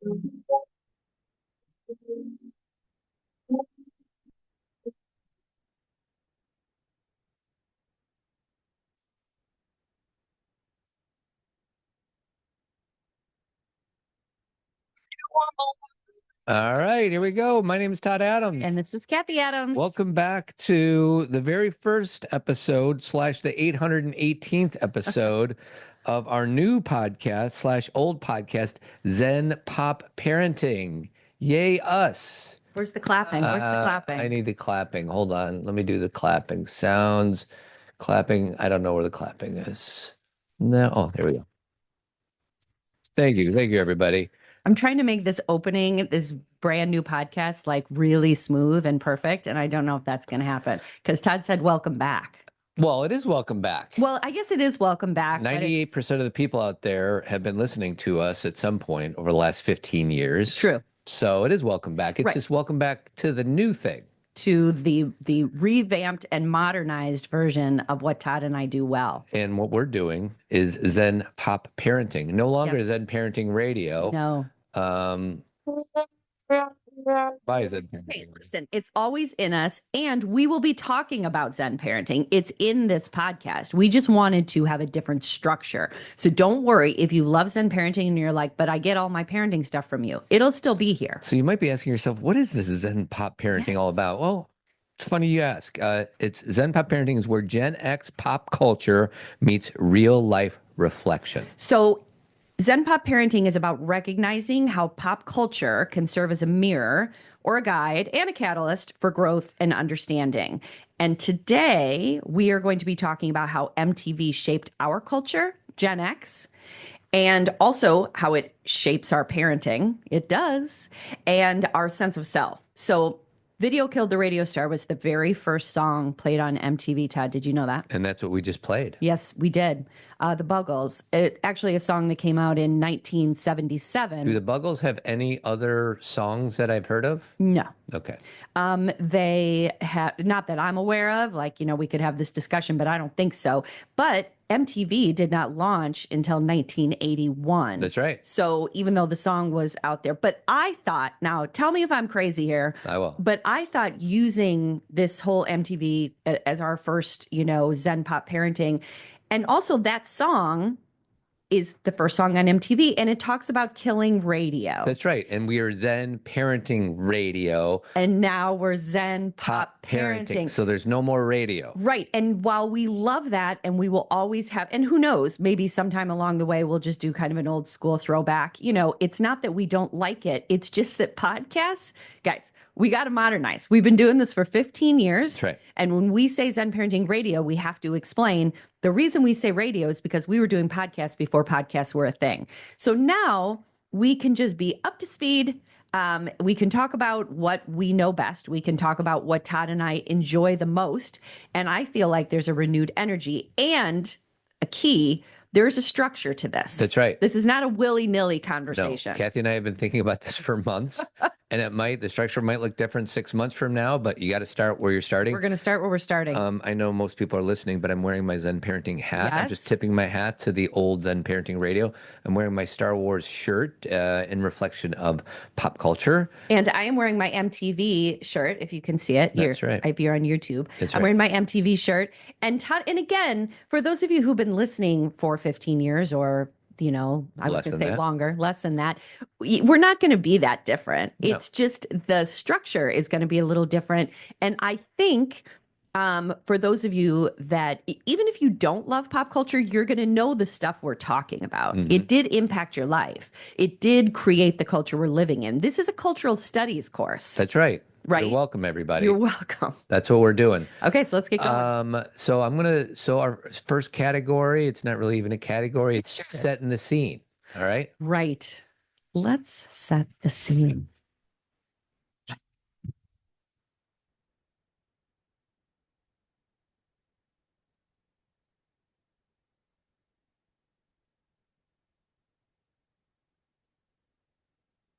All right, here we go. My name is Todd Adams. And this is Cathy Adams. Welcome back to the very first episode slash the 818th episode of our new podcast slash old podcast, Zen Pop Parenting. Yay, us. Where's the clapping? Where's the clapping? I need the clapping. Hold on. Let me do the clapping. Sounds, clapping. I don't know where the clapping is. No. Oh, there we go. Thank you. Thank you, everybody. I'm trying to make this opening, this brand new podcast, like really smooth and perfect. And I don't know if that's going to happen because Todd said, welcome back. Well, it is welcome back. Well, I guess it is welcome back. 98% of the people out there have been listening to us at some point over the last 15 years. True. So it is welcome back. It's just welcome back to the new thing. To the revamped and modernized version of what Todd and I do well. And what we're doing is Zen Pop Parenting. No longer Zen Parenting Radio. No. By Zen Parenting. Hey, listen, it's always in us, and we will be talking about Zen parenting. It's in this podcast. We just wanted to have a different structure. So don't worry if you love Zen parenting and you're like, but I get all my parenting stuff from you. It'll still be here. So you might be asking yourself, what is this Zen Pop Parenting all about? Well, it's funny you ask. It's Zen Pop Parenting is where Gen X pop culture meets real life reflection. So Zen Pop Parenting is about recognizing how pop culture can serve as a mirror or a guide and a catalyst for growth and understanding. And today we are going to be talking about how MTV shaped our culture, Gen X, and also how it shapes our parenting. It does. And our sense of self. So Video Killed the Radio Star was the very first song played on MTV, Todd. Did you know that? And that's what we just played. Yes, we did. The Buggles. It's actually a song that came out in 1977. Do the Buggles have any other songs that I've heard of? No. Okay. They have, not that I'm aware of, like, you know, we could have this discussion, but I don't think so. But MTV did not launch until 1981. That's right. So even though the song was out there, but I thought, now tell me if I'm crazy here. I will. But I thought using this whole MTV as our first, you know, Zen Pop Parenting, and also that song is the first song on MTV, and it talks about killing radio. That's right. And we are Zen Parenting Radio. And now we're Zen Pop Parenting. So there's no more radio. Right. And while we love that, and we will always have, and who knows, maybe sometime along the way, we'll just do kind of an old school throwback. You know, it's not that we don't like it. It's just that podcasts, guys, we got to modernize. We've been doing this for 15 years. That's right. And when we say Zen Parenting Radio, we have to explain the reason we say radio is because we were doing podcasts before podcasts were a thing. So now we can just be up to speed. We can talk about what we know best. We can talk about what Todd and I enjoy the most. And I feel like there's a renewed energy and a key. There's a structure to this. That's right. This is not a willy-nilly conversation. No, Cathy and I have been thinking about this for months. And the structure might look different 6 months from now, but you got to start where you're starting. We're going to start where we're starting. I know most people are listening, but I'm wearing my Zen Parenting hat. Yes. I'm just tipping my hat to the old Zen Parenting Radio. I'm wearing my Star Wars shirt in reflection of pop culture. And I am wearing my MTV shirt, if you can see it. That's right. If you're on YouTube. That's I'm right. wearing my MTV shirt. And Todd, and again, for those of you who've been listening for 15 years or, you know, I was going to say longer, less than that, we're not going to be that different. No. It's just the structure is going to be a little different. And I think for those of you that, even if you don't love pop culture, you're going to know the stuff we're talking about. Mm-hmm. It did impact your life. It did create the culture we're living in. This is a cultural studies course. That's right. Right. You're welcome, everybody. You're welcome. That's what we're doing. Okay, so let's get going. So our first category, it's not really even a category, it's setting the scene. All right? Right. Let's set the scene.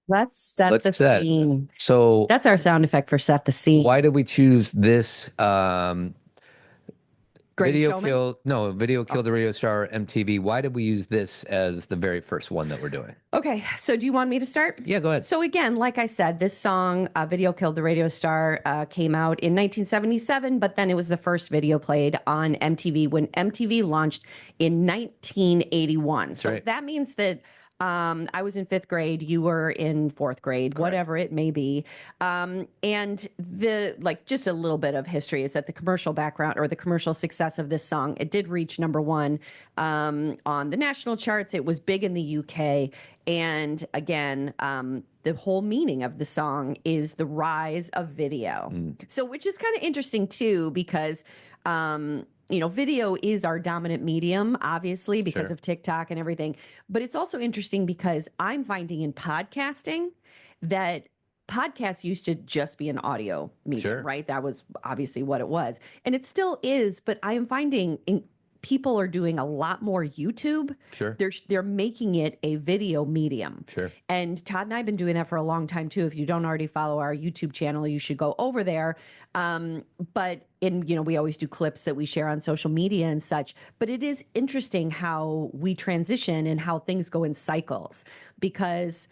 Let's set the scene. So that's our sound effect for set the scene. Why did we choose this Greatest Showman? Video killed the radio star MTV. Why did we use this as the very first one that we're doing? Okay, so do you want me to start? Yeah, go ahead. So again, like I said, this song, Video Killed the Radio Star, came out in 1977, but then it was the first video played on MTV when MTV launched in 1981. So right. that means that I was in 5th grade, you were in 4th grade, whatever it may be. And just a little bit of history is that the commercial background or the commercial success of this song, it did reach #1 on the national charts. It was big in the UK. And again, the whole meaning of the song is the rise of video. So, which is kind of interesting too, because video is our dominant medium, obviously, because of TikTok and everything. But it's also interesting because I'm finding in podcasting that podcasts used to just be an audio medium, right? That was obviously what it was. And it still is, but I am finding people are doing a lot more YouTube. They're making it a video medium. And Todd and I have been doing that for a long time too. If you don't already follow our YouTube channel, you should go over there. But we always do clips that we share on social media and such. But it is interesting how we transition and how things go in cycles because,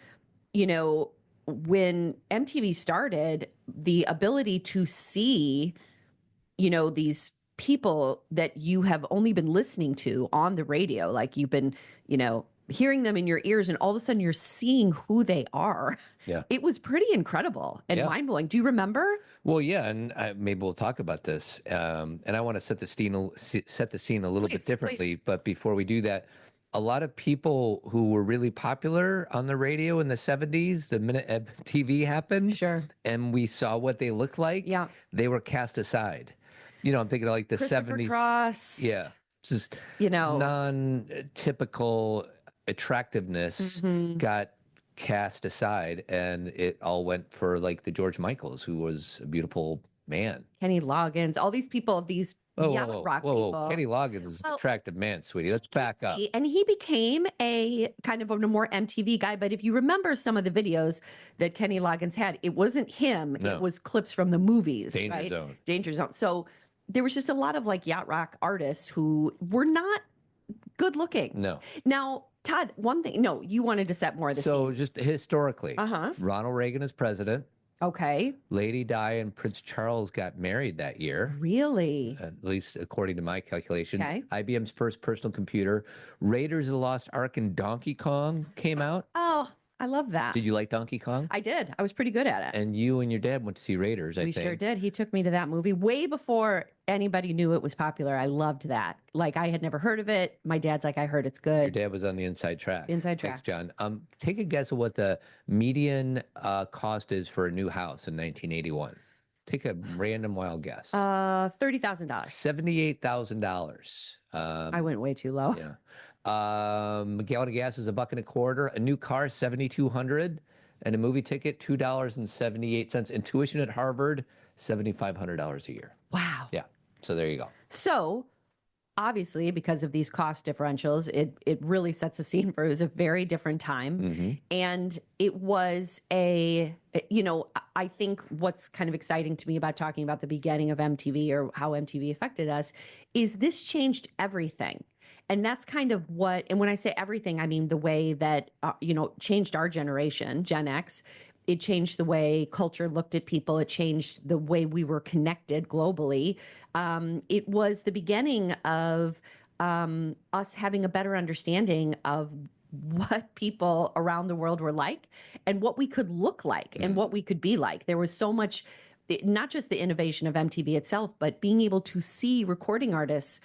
when MTV started, the ability to see, these people that you have only been listening to on the radio, like you've been, hearing them in your ears, and all of a sudden you're seeing who they are. It was pretty incredible and mind-blowing. Do you remember? Well, yeah, and maybe we'll talk about this. And I want to set the scene a little bit differently. But before we do that, a lot of people who were really popular on the radio in the 70s, the minute MTV happened, and we saw what they looked like, they were cast aside. I'm thinking of like the 70s. Cross. Yeah. Just, non-typical attractiveness got cast aside, and it all went for like the George Michaels, who was a beautiful man. Kenny Loggins, all these people, these rock people. Kenny Loggins is an attractive man, sweetie. Let's back up. And he became a kind of a more MTV guy. But if you remember some of the videos that Kenny Loggins had, it wasn't him. No. It was clips from the movies. Danger Zone. So there was just a lot of like yacht rock artists who were not good looking. No. Now, Todd, one thing, no, you wanted to set more of the scene. Just historically, Ronald Reagan is president. Okay. Lady Di and Prince Charles got married that year. Really? At least according to my calculations. Okay. IBM's first personal computer, Raiders of the Lost Ark, and Donkey Kong came out. Oh, I love that. Did you like Donkey Kong? I did. I was pretty good at it. And you and your dad went to see Raiders, I think. We sure did. He took me to that movie way before anybody knew it was popular. I loved that. Like, I had never heard of it. My dad's like, I heard it's good. Your dad was on the inside track. Inside track. Thanks, John. Take a guess of what the median cost is for a new house in 1981. Take a random wild guess. $30,000. $78,000. I went way too low. Yeah. A gallon of gas is $1.25. A new car, $7,200, and a movie ticket, $2.78. And tuition at Harvard, $7,500 a year. Wow. Yeah. So there you go. So obviously, because of these cost differentials, it really sets a scene for it was a very different time, and it was I think what's kind of exciting to me about talking about the beginning of MTV or how MTV affected us is this changed everything. And that's kind of and when I say everything, I mean the way that, changed our generation, Gen X. It changed the way culture looked at people. It changed the way we were connected globally. It was the beginning of us having a better understanding of what people around the world were like and what we could look like and what we could be like. There was so much, not just the innovation of MTV itself, but being able to see recording artists,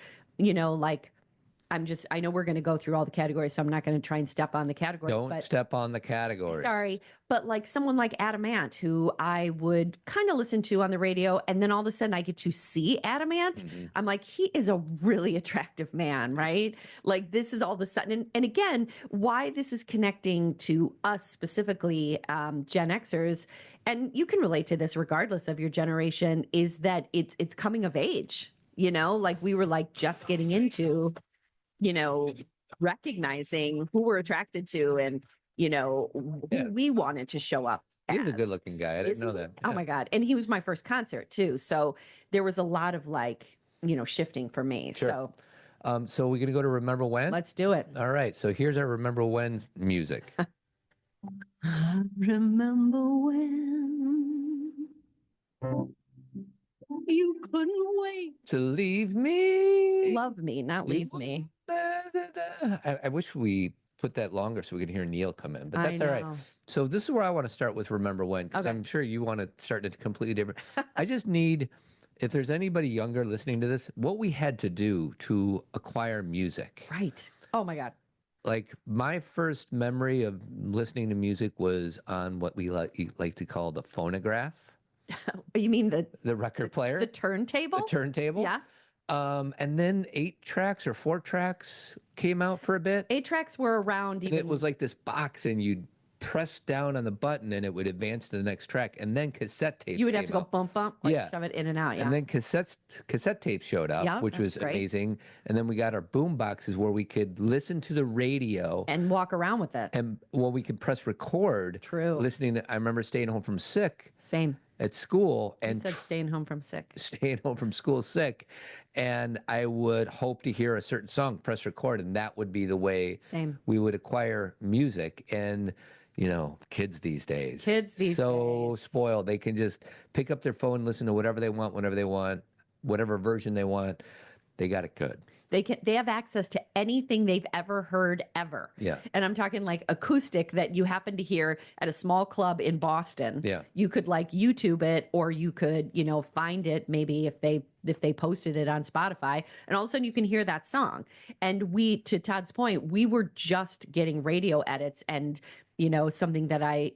I know we're going to go through all the categories, so I'm not going to try and step on the category. Don't step on the category. Sorry. But like someone like Adam Ant, who I would kind of listen to on the radio, and then all of a sudden I get to see Adam Ant. I'm like, he is a really attractive man, right? Like this is all of a sudden. And again, why this is connecting to us specifically, Gen Xers, and you can relate to this regardless of your generation, is that it's coming of age, like we were like just getting into recognizing who we're attracted to and, who we wanted to show up. He was a good looking guy. I didn't know that. Yeah. Oh my God. And he was my first concert too. So there was a lot of like, shifting for me. Sure. So we're going to go to Remember When? Let's do it. All right. So here's our Remember When music. I remember when you couldn't wait to leave me. Love me, not leave me. I wish we put that longer so we could hear Neil come in, but I that's all right. know. So this is where I want to start with Remember When, because Okay. I'm sure you want to start it completely different. I just need, if there's anybody younger listening to this, what we had to do to acquire music. Right. Oh my God. Like my first memory of listening to music was on what we like to call the phonograph, You mean the record player, the turntable? the turntable. Yeah. And then 8 tracks or 4 tracks came out for a bit. 8 tracks were around And even. it was like this box, and you'd press down on the button and it would advance to the next track. And then cassette tapes You would have came to go out. bump, like shove it in and out. Yeah. And then cassette tapes showed up, Yeah, which was that's great. amazing. And then we got our boom boxes where we could listen to the radio. And walk around with it. And we could press record. True. Listening to, I remember staying home from sick Same. at school You and said staying home from sick. staying home from school sick. And I would hope to hear a certain song, press record, and that would be the way Same. we would acquire music. And kids these days. So spoiled. They can just pick up their phone and listen to whatever they want, whenever they want, whatever version they want. They got it good. They have access to anything they've ever heard ever. Yeah. And I'm talking like acoustic that you happen to hear at a small club in Boston. Yeah. You could like YouTube it, or you could, find it maybe if they posted it on Spotify, and all of a sudden you can hear that song. And to Todd's point, we were just getting radio edits, and something that I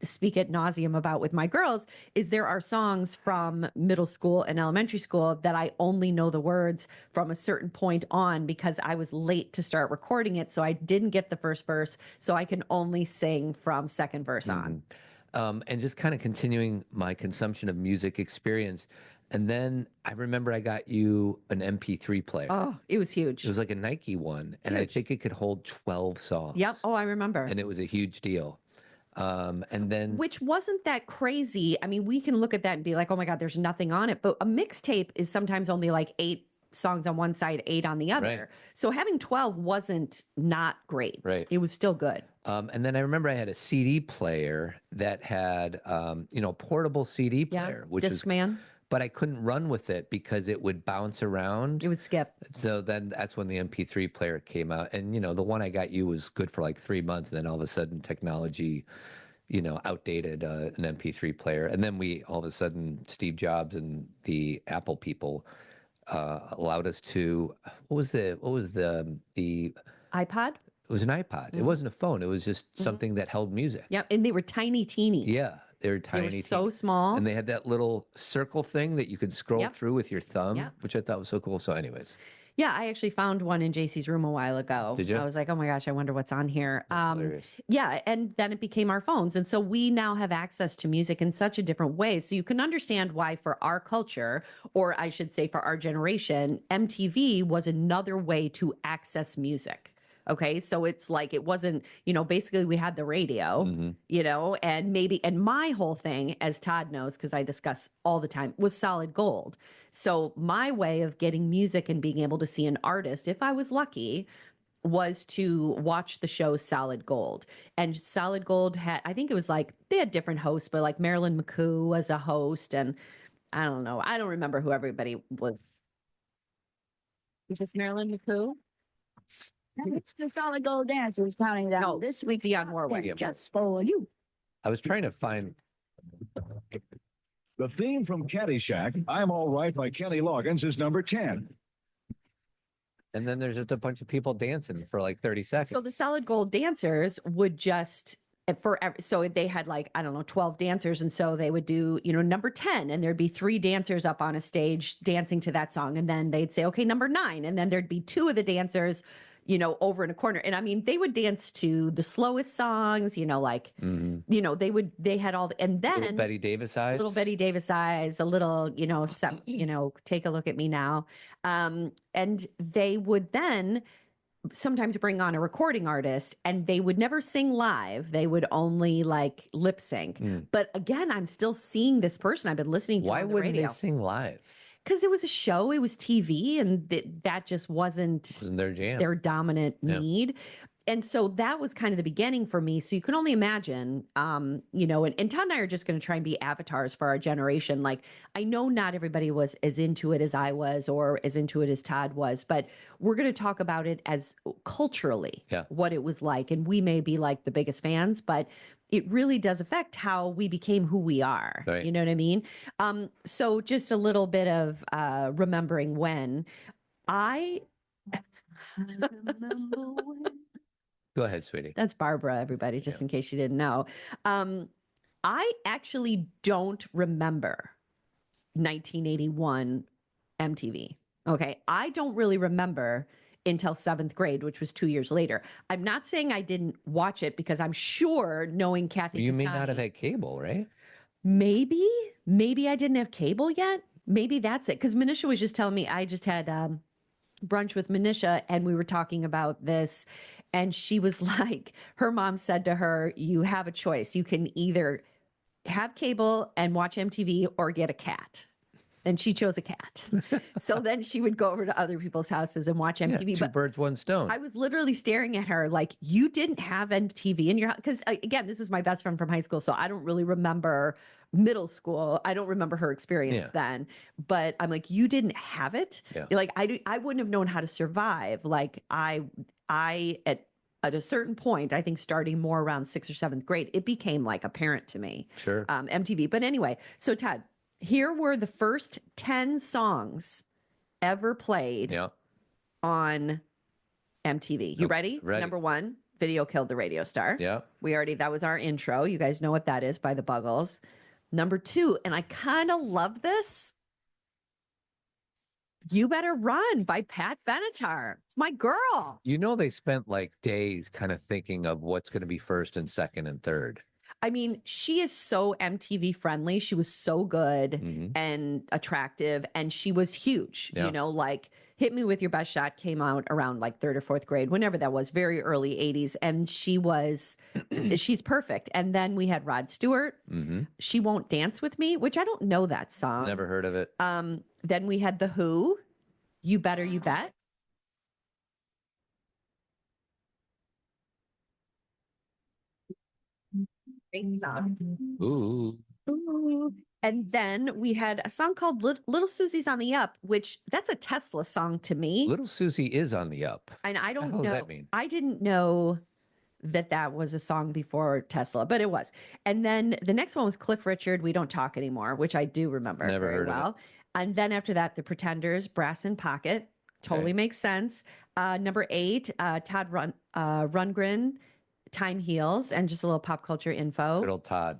speak ad nauseum about with my girls is there are songs from middle school and elementary school that I only know the words from a certain point on because I was late to start recording it. So I didn't get the first verse. So I can only sing from second verse on. And just kind of continuing my consumption of music experience. And then I remember I got you an MP3 player. Oh, it was huge. It was like a Nike one. And I think it could hold 12 songs. Yep. Oh, I remember. And it was a huge deal. And then, which wasn't that crazy. I mean, we can look at that and be like, oh my God, there's nothing on it. But a mixtape is sometimes only like 8 songs on one side, 8 on the other. Right. So having 12 wasn't not great. Right. It was still good. and then I remember I had a CD player that had, portable CD player, which was, Discman. but I couldn't run with it because it would bounce around. It would skip. So then that's when the MP3 player came out. And, the one I got you was good for like 3 months. And then all of a sudden technology, outdated an MP3 player. And then all of a sudden, Steve Jobs and the Apple people allowed us to, what was the iPod? it was an iPod. It wasn't a phone. It was just something that held music. Yep. And they were tiny, teeny. Yeah. They were They tiny. were so teeny. small. And they had that little circle thing that you could scroll Yep. through with your thumb, Yep. which I thought was so cool. So anyways. Yeah, I actually found one in JC's room a while ago. Did you? I was like, oh my gosh, I wonder what's on here. Hilarious. Yeah, and then it became our phones. And so we now have access to music in such a different way. So you can understand why for our culture, or I should say for our generation, MTV was another way to access music. Okay, so it's like it wasn't, basically we had the radio, and my whole thing, as Todd knows, because I discuss all the time, was solid gold. So my way of getting music and being able to see an artist, if I was lucky, was to watch the show Solid Gold. And Solid Gold had, I think it was like, they had different hosts, but like Marilyn McCoo was a host, and I don't know. I don't remember who everybody was. Is this Marilyn McCoo? It's the Solid Gold Dancers counting down No, this week's Dionne top Warwick. 10 just for you. I was trying to find. The theme from Caddyshack, I'm All Right by Kenny Loggins, is number 10. And then there's just a bunch of people dancing for like 30 seconds. So the Solid Gold dancers would just so they had like, I don't know, 12 dancers. And so they would do, number 10, and there'd be 3 dancers up on a stage dancing to that song. And then they'd say, okay, number 9. And then there'd be 2 of the dancers, over in a corner. And I mean, they would dance to the slowest songs, they had all and then Little Betty Davis eyes. little Betty Davis eyes, a little, take a look at me now. And they would then sometimes bring on a recording artist, and they would never sing live. They would only like lip sync. But again, I'm still seeing this person I've been listening to Why on the wouldn't radio. they sing live? because it was a show, it was TV, and that just wasn't their jam. their dominant need. And so that was kind of the beginning for me. So you can only imagine, you know, and Todd and I are just going to try and be avatars for our generation. Like, I know not everybody was as into it as I was or as into it as Todd was, but we're going to talk about it as culturally, what it was like. And we may be like the biggest fans, but it really does affect how we became who we are. Right. You know what I mean? So just a little bit of remembering when I remember when. Go ahead, sweetie. That's Barbara, everybody, just in case you didn't know. I actually don't remember 1981 MTV. Okay. I don't really remember until 7th grade, which was 2 years later. I'm not saying I didn't watch it because I'm sure knowing Cathy You may Cassani, not have had cable, right? Maybe I didn't have cable yet. Maybe that's it. Because Manisha was just telling me, I just had brunch with Manisha and we were talking about this. And she was like, her mom said to her, you have a choice. You can either have cable and watch MTV or get a cat. And she chose a cat. So then she would go over to other people's houses and watch MTV. Yeah, two birds, one stone. I was literally staring at her like, you didn't have MTV in your house. Because again, this is my best friend from high school. So I don't really remember middle school. I don't remember her experience then. But I'm like, you didn't have it? Like, I wouldn't have known how to survive. Like, I at a certain point, I think starting more around 6th or 7th grade, it became like apparent to me. Sure. MTV. But anyway, so Todd, here were the first 10 songs ever played on MTV. You ready? Number 1, Video Killed the Radio Star. Yeah. That was our intro. You guys know what that is by the Buggles. Number 2, and I kind of love this, You Better Run by Pat Benatar. It's my girl. You know, they spent like days kind of thinking of what's going to be first and second and third. I mean, she is so MTV friendly. She was so good and attractive, and she was huge. You know, like Hit Me With Your Best Shot came out around like 3rd or 4th grade, whenever that was, very early 80s. And she's perfect. And then we had Rod Stewart, She Won't Dance With Me, which I don't know that song. Never heard of it. Then we had The Who, You Better You Bet. Great song. Ooh. And then we had a song called Little Susie's on the Up, which that's a Tesla song to me. Little Susie is on the up. And I don't know. What does that mean? I didn't know that was a song before Tesla, but it was. And then the next one was Cliff Richard, We Don't Talk Anymore, which I do remember very well. And then after that, The Pretenders, Brass in Pocket. Totally makes sense. Number 8, Todd Rundgren, Time Heals, and just a little pop culture info. Good old Todd.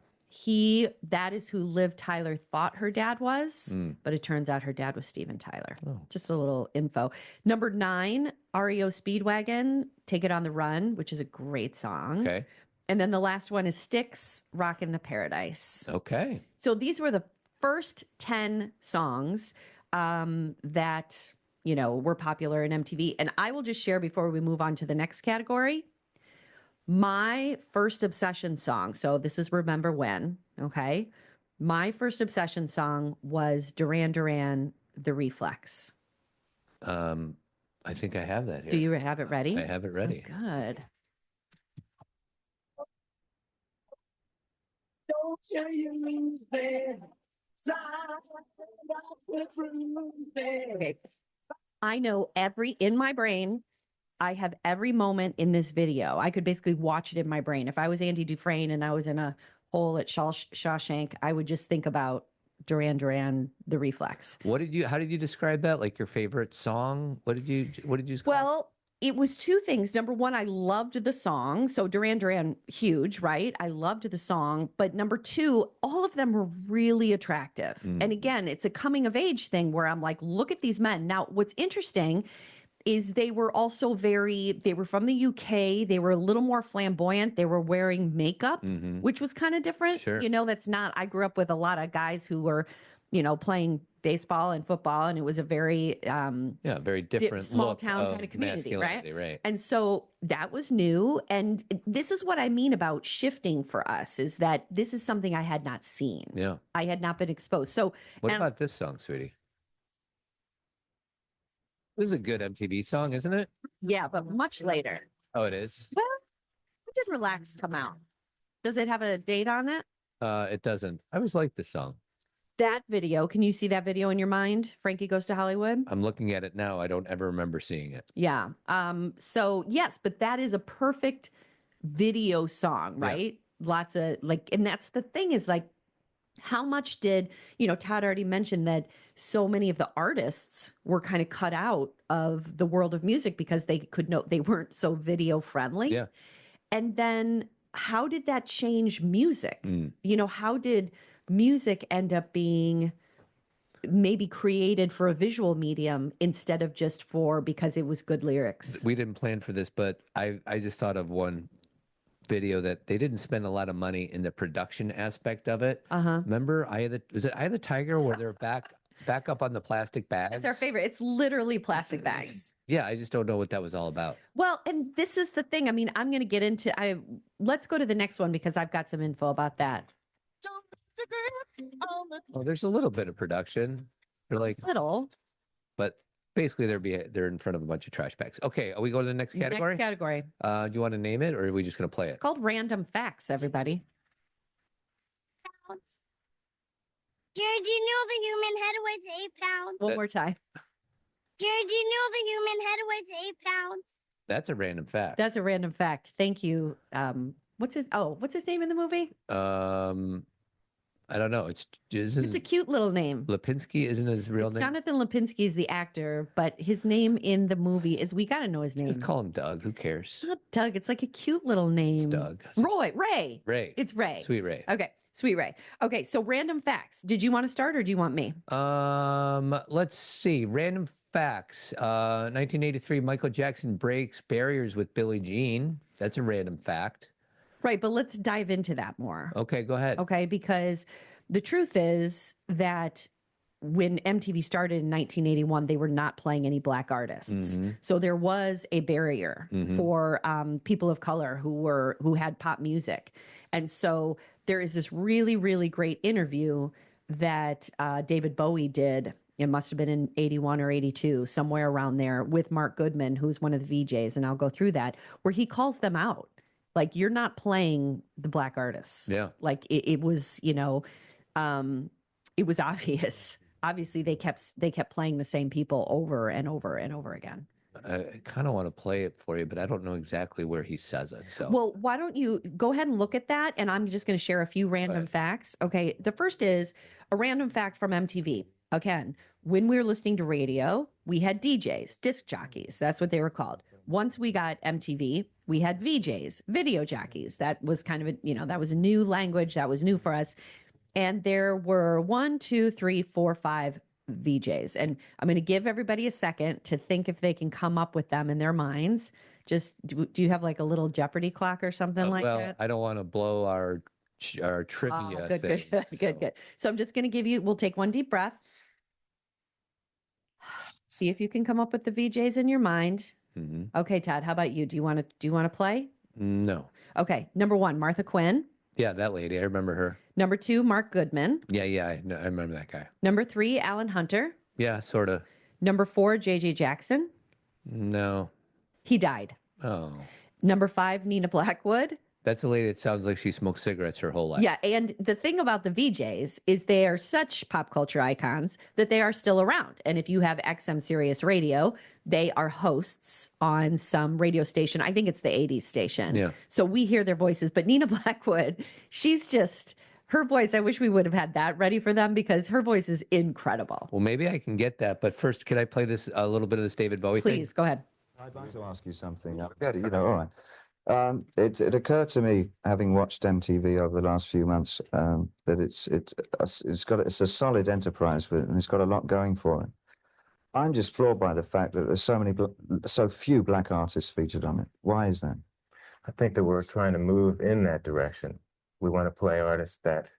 That is who Liv Tyler thought her dad was, but it turns out her dad was Steven Tyler. Just a little info. Number 9, REO Speedwagon, Take It on the Run, which is a great song. Okay. And then the last one is Styx, Rockin' the Paradise. Okay. So these were the first 10 songs that, you know, were popular in MTV. And I will just share before we move on to the next category. My first obsession song, so this is Remember When, okay? My first obsession song was Duran Duran, The Reflex. I think I have that here. Do you have it ready? I have it ready. Oh, good. Don't say you lose it. Okay. I know in my brain, I have every moment in this video. I could basically watch it in my brain. If I was Andy Dufresne and I was in a hole at Shawshank, I would just think about Duran Duran, The Reflex. How did you describe that? Like your favorite song? What did you call it? Well, it was 2 things. Number 1, I loved the song. So Duran Duran, huge, right? I loved the song. But number 2, all of them were really attractive. And again, it's a coming of age thing where I'm like, look at these men. Now, what's interesting is they were also they were from the UK. They were a little more flamboyant. They were wearing makeup, which was kind of different. Sure. You know, I grew up with a lot of guys who were, you know, playing baseball and football, and it was a very very different small look town of kind of community, right? And so that was new. And this is what I mean about shifting for us, is that this is something I had not seen. Yeah. I had not been exposed. So what about this song, sweetie? This is a good MTV song, isn't it? Yeah, but much later. Oh, it is. Well, when did Relax come out? Does it have a date on it? It doesn't. I always liked this song. That video, can you see that video in your mind? Frankie Goes to Hollywood? I'm looking at it now. I don't ever remember seeing it. Yeah. So yes, but that is a perfect video song, right? Lots of like, and that's the thing is like, how much did, Todd already mentioned that so many of the artists were kind of cut out of the world of music because they weren't so video friendly. Yeah. And then how did that change music? Mm. How did music end up being maybe created for a visual medium instead of just because it was good lyrics? We didn't plan for this, but I just thought of one video that they didn't spend a lot of money in the production aspect of it. Remember was it Eye of the Tiger where they're back up on the plastic bags? It's our favorite. It's literally plastic bags. Yeah, I just don't know what that was all about. Well, and this is the thing. I mean, I'm going to get into let's go to the next one because I've got some info about that. Oh, there's a little bit of production. They're like Little. but basically they're in front of a bunch of trash bags. Okay, are we going to the next category? Next category. Do you want to name it or are we just going to play it? It's called Random Facts, everybody. Jared, do you know the human head weighs 8 pounds? One more time. Jared, do you know the human head weighs 8 pounds? That's a random fact. That's a random fact. Thank you. What's his name in the movie? I don't know. It's a cute little name. Lipinski isn't his real name. Jonathan Lipinski is the actor, but his name in the movie is, we got to know his name. Just call him Doug. Who cares? It's not Doug. It's like a cute little name. It's Doug. Ray. It's Ray. Sweet Ray. Okay. Sweet Ray. Okay. So random facts. Did you want to start or do you want me? Let's see. Random facts. 1983, Michael Jackson breaks barriers with Billie Jean. That's a random fact. Right. But let's dive into that more. Okay, go ahead. Okay. Because the truth is that when MTV started in 1981, they were not playing any Black artists. So there was a barrier for people of color who had pop music. And so there is this really, really great interview that David Bowie did. It must have been in 81 or 82, somewhere around there, with Mark Goodman, who's one of the VJs. And I'll go through that, where he calls them out. Like, you're not playing the Black artists. Yeah. Like it was, it was obvious. Obviously, they kept playing the same people over and over and over again. I kind of want to play it for you, but I don't know exactly where he says it. So, well, why don't you go ahead and look at that? And I'm just going to share a few random facts. Okay. The first is a random fact from MTV. Again, when we were listening to radio, we had DJs, disc jockeys. That's what they were called. Once we got MTV, we had VJs, video jockeys. That was kind of that was a new language. That was new for us. And there were 1, 2, 3, 4, 5 VJs. And I'm going to give everybody a second to think if they can come up with them in their minds. Just do you have like a little Jeopardy clock or something like well, that? I don't want to blow our trivia thing. Good. So I'm just going to we'll take one deep breath. See if you can come up with the VJs in your mind. Okay, Todd, how about you? Do you want to play? No. Okay. Number 1, Martha Quinn. Yeah, that lady. I remember her. Number 2, Mark Goodman. Yeah, I remember that guy. Number 3, Alan Hunter. Yeah, sort of. Number 4, J.J. Jackson. No. He died. Oh. Number 5, Nina Blackwood. That's a lady that sounds like she smoked cigarettes her whole life. Yeah, and the thing about the VJs is they are such pop culture icons that they are still around. And if you have XM Sirius Radio, they are hosts on some radio station. I think it's the 80s station. Yeah. So we hear their voices. But Nina Blackwood, she's just, her voice, I wish we would have had that ready for them because her voice is incredible. Well, maybe I can get that. But first, can I play a little bit of this David Bowie thing? Please, go ahead. I'd like to ask you something. All right. It occurred to me, having watched MTV over the last few months, that it's a solid enterprise and it's got a lot going for it. I'm just floored by the fact that there's so few Black artists featured on it. Why is that? I think that we're trying to move in that direction. We want to play artists that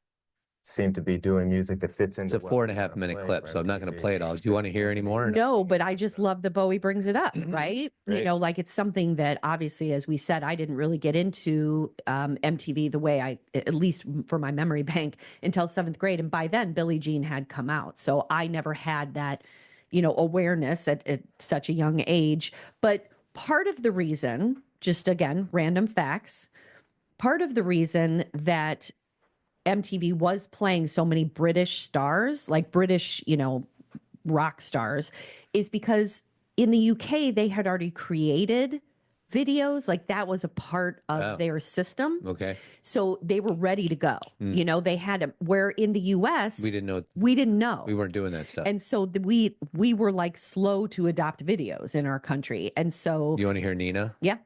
seem to be doing music that fits into. It's a 4.5 minute clip, so I'm not going to play it all. Do you want to hear any more? No, but I just love that Bowie brings it up, right? Great. Like it's something that obviously, as we said, I didn't really get into MTV the way at least for my memory bank, until 7th grade. And by then, Billie Jean had come out. So I never had that awareness at such a young age. But part of the reason, just again, random facts, part of the reason that MTV was playing so many British stars, like British, rock stars, is because in the UK, they had already created videos. Like that was a part of their system. Okay. So they were ready to go. They had where in the US, We didn't know. we didn't know. We weren't doing that stuff. And so we were like slow to adopt videos in our country. And so, You want to hear Nina? yeah.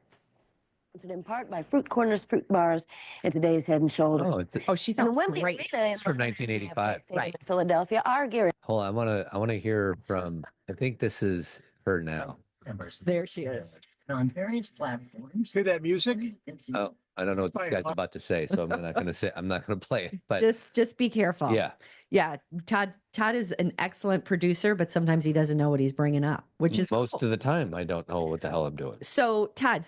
In part by Fruit Corners Fruit Bars in today's Head and Shoulders. She And sounds when the great. relay It's from 1985. Right. in Philadelphia are gearing. Hold on. I want to hear from, I think this is her now. There she is. On various platforms. Hear that music? Oh, I don't know what this guy's about to say, so I'm not going to play it, but Just be careful. Yeah. Todd is an excellent producer, but sometimes he doesn't know what he's bringing up, which is most cool. of the time I don't know what the hell I'm doing. So Todd,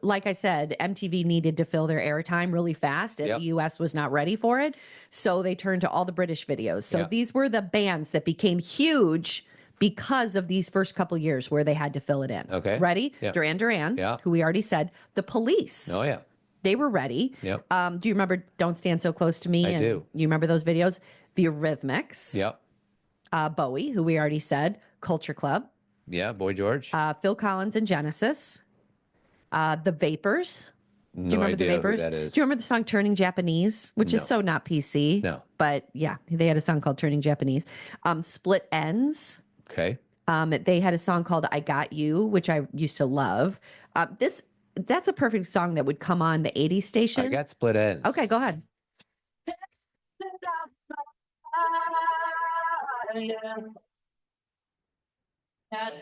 like I said, MTV needed to fill their airtime really fast, and the US was not ready for it. So they turned to all the British videos. So these were the bands that became huge because of these first couple years where they had to fill it in. Okay. Ready? Yeah. Duran Duran, who we already said. The Police. Oh yeah. They were ready. Yep. Do you remember Don't Stand So Close to Me? I do. You remember those videos? The Eurythmics. Yep. Bowie, who we already said. Culture Club. Yeah. Boy George. Phil Collins and Genesis. The Vapors. No Do you remember idea the Vapors? who that is. Do you remember the song Turning Japanese? Which is so not PC. No. But yeah, they had a song called Turning Japanese. Split Ends. Okay. They had a song called I Got You, which I used to love. That's a perfect song that would come on the 80s station. I got Split Ends. Okay, go ahead.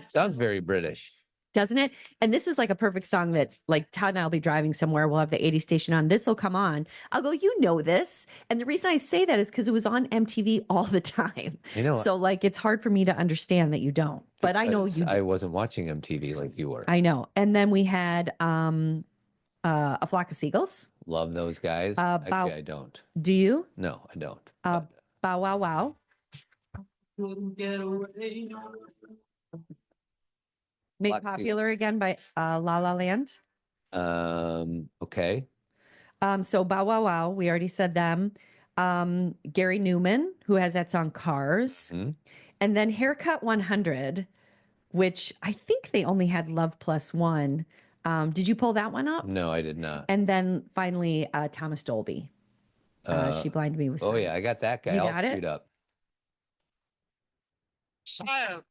Sounds very British. Doesn't it? And this is like a perfect song that like Todd and I'll be driving somewhere. We'll have the 80 station on. This will come on. I'll go, you know this. And the reason I say that is because it was on MTV all the time. So like it's hard for me to understand that you don't. But I know you. I wasn't watching MTV like you were. I know. And then we had A Flock of Seagulls. Love those guys. Actually, I don't. Do you? No, I don't. Bow Wow Wow. Made popular again by La La Land. Okay. So Bow Wow Wow, we already said them. Gary Newman, who has that song Cars. And then Haircut 100, which I think they only had Love Plus One. Did you pull that one up? No, I did not. And then finally, Thomas Dolby. She blinded me with science. Oh yeah, I got that guy. You I'll got it? queued up. Science.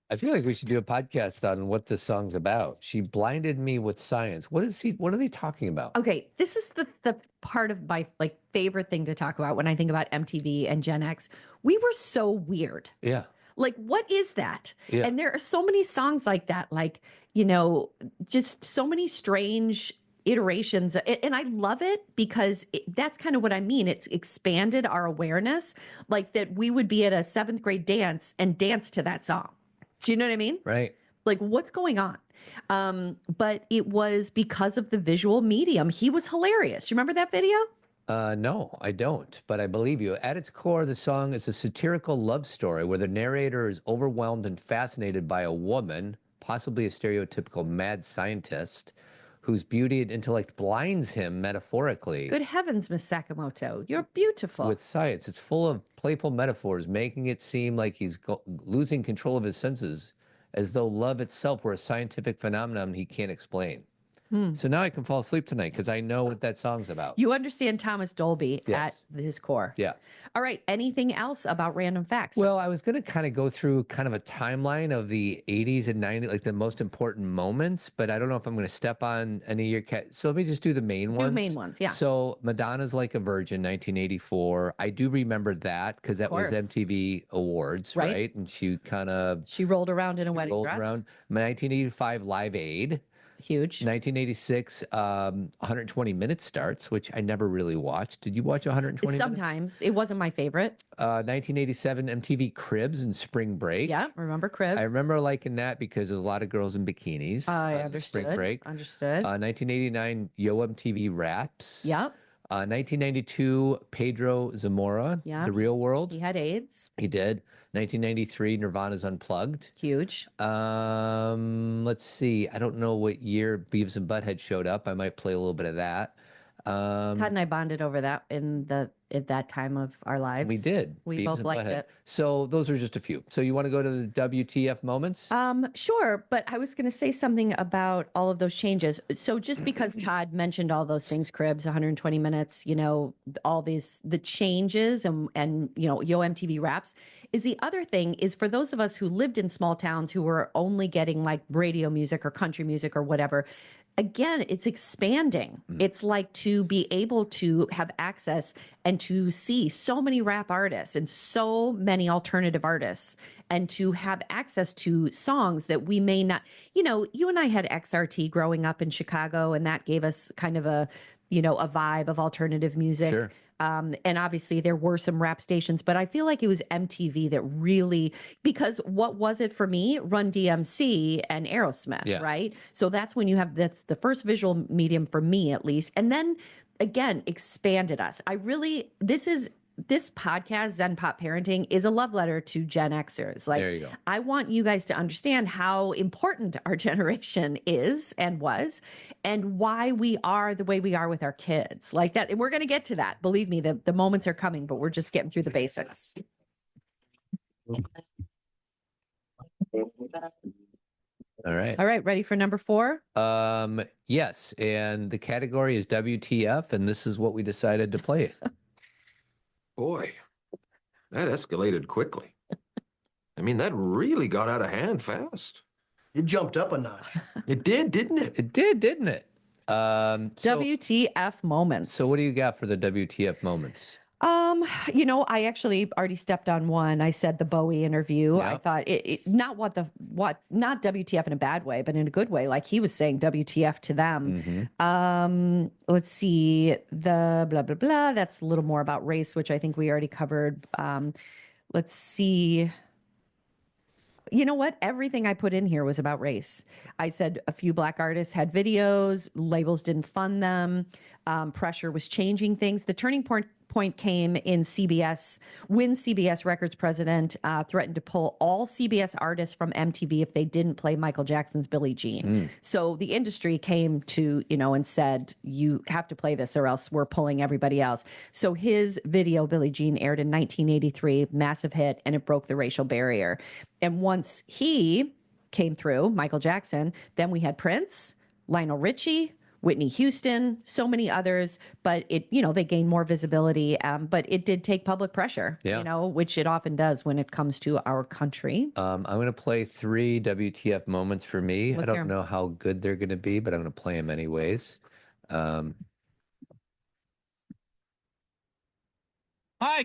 I feel like we should do a podcast on what this song's about. She blinded me with science. What are they talking about? Okay, this is the part of my like favorite thing to talk about when I think about MTV and Gen X. We were so weird. Yeah. Like, what is that? Yeah. And there are so many songs like that, like, just so many strange iterations. And I love it because that's kind of what I mean. It's expanded our awareness, like that we would be at a 7th grade dance and dance to that song. Do you know what I mean? Right. Like, what's going on? But it was because of the visual medium. He was hilarious. You remember that video? No, I don't, but I believe you. At its core, the song is a satirical love story where the narrator is overwhelmed and fascinated by a woman, possibly a stereotypical mad scientist, whose beauty and intellect blinds him metaphorically. Good heavens, Miss Sakamoto, you're beautiful. With science. It's full of playful metaphors, making it seem like he's losing control of his senses, as though love itself were a scientific phenomenon he can't explain. So now I can fall asleep tonight because I know what that song's about. You understand Thomas Dolby at his core. Yeah. All right. Anything else about random facts? Well, I was going to kind of go through kind of a timeline of the 80s and 90s, like the most important moments, but I don't know if I'm going to step on any of your So let me just do the main ones. Do main ones, yeah. So Madonna's Like a Virgin, 1984. I do remember that because that was MTV Awards, right? And she rolled around in a wedding dress. 1985 Live Aid. Huge. 1986, 120 Minutes starts, which I never really watched. Did you watch 120 Minutes? Sometimes. It wasn't my favorite. 1987, MTV Cribs and Spring Break. Yeah, remember Cribs? I remember liking that because there's a lot of girls in bikinis. I understood. Spring Break. Understood. 1989, Yo MTV Raps. Yep. 1992, Pedro Zamora, Yeah. The Real World. He had AIDS. He did. 1993, Nirvana's Unplugged. Huge. Let's see. I don't know what year Beavis and Butthead showed up. I might play a little bit of that. Todd and I bonded over that at that time of our lives. We did. We Beavis both and liked Butthead. it. So those are just a few. So you want to go to the WTF moments? Sure, but I was going to say something about all of those changes. So just because Todd mentioned all those things, Cribs, 120 minutes, all the changes and Yo MTV Raps, is the other thing is for those of us who lived in small towns who were only getting like radio music or country music or whatever. Again, it's expanding. It's like to be able to have access and to see so many rap artists and so many alternative artists and to have access to songs that we may not, you and I had XRT growing up in Chicago, and that gave us kind of a vibe of alternative music. Sure. And obviously there were some rap stations, but I feel like it was MTV that really, because what was it for me? Run DMC and Aerosmith, right? So that's the first visual medium for me, at least. And then again, expanded us. This podcast, Zen Pop Parenting, is a love letter to Gen Xers. Like, there you go. I want you guys to understand how important our generation is and was, and why we are the way we are with our kids. Like that. And we're going to get to that. Believe me, the moments are coming, but we're just getting through the basics. All right. All right. Ready for number 4? Yes. And the category is WTF, and this is what we decided to play. Boy, that escalated quickly. I mean, that really got out of hand fast. It jumped up a notch. It did, didn't it? It did, didn't it? WTF moments. So what do you got for the WTF moments? I actually already stepped on one. I said the Bowie interview. Yeah. I thought not not WTF in a bad way, but in a good way. Like he was saying WTF to them. Mm-hmm. Let's see, the blah, blah, blah. That's a little more about race, which I think we already covered. Let's see. You know what? Everything I put in here was about race. I said a few Black artists had videos, labels didn't fund them, pressure was changing things. The turning point came in CBS when CBS Records president threatened to pull all CBS artists from MTV if they didn't play Michael Jackson's Billie Jean. So the industry came to, and said, you have to play this or else we're pulling everybody else. So his video, Billie Jean, aired in 1983, massive hit, and it broke the racial barrier. And once he came through, Michael Jackson, then we had Prince, Lionel Richie, Whitney Houston, so many others, but they gained more visibility. But it did take public pressure, which it often does when it comes to our country. I'm going to play 3 WTF moments for me. Let's I hear 'em. don't know how good they're going to be, but I'm going to play them anyways. Hi,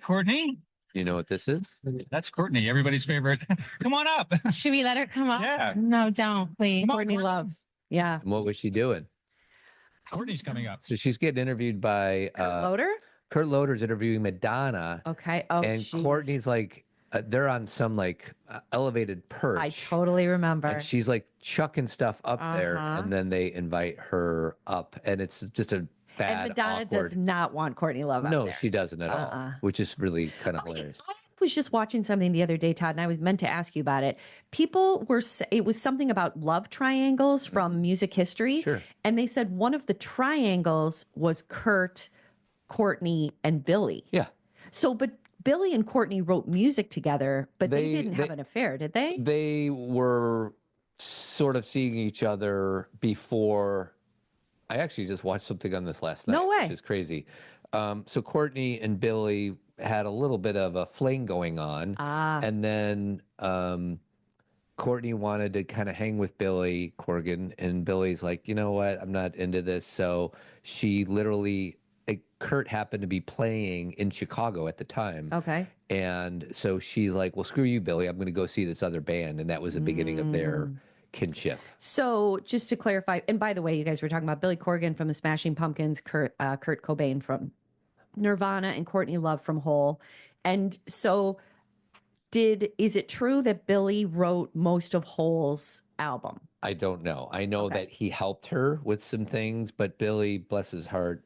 Courtney. You know what this is? That's Courtney, everybody's favorite. Come on up. Should we let her come up? Yeah. No, don't, please. Come on, Courtney Love. Yeah. And what was she doing? Courtney's coming up. So she's getting interviewed by Loader? Kurt Loder's interviewing Madonna. Okay. Oh, and jeez. Courtney's like, they're on some elevated perch. I totally remember. And she's like chucking stuff up there, Uh-huh. and then they invite her up, and it's just a bad, And Madonna awkward. does not want Courtney Love up No, there. she doesn't at all, which is really kind of hilarious. I was just watching something the other day, Todd, and I was meant to ask you about it. It was something about love triangles from music history. Sure. And they said one of the triangles was Kurt, Courtney, and Billy. Yeah. So, but Billy and Courtney wrote music together, but they They- didn't have they- an affair, did they? They were sort of seeing each other before. I actually just watched something on this last night. No way. Which is crazy. So Courtney and Billy had a little bit of a fling going on. And then Courtney wanted to kind of hang with Billy Corgan, and Billy's like, you know what? I'm not into this. So she literally, Kurt happened to be playing in Chicago at the time. Okay. And so she's like, well, screw you, Billy. I'm going to go see this other band. And that was the beginning of their kinship. So just to clarify, and by the way, you guys were talking about Billy Corgan from the Smashing Pumpkins, Kurt Cobain from Nirvana, and Courtney Love from Hole. And so Is it true that Billy wrote most of Hole's album? I don't know. I know that he helped her with some things, but Billy, bless his heart,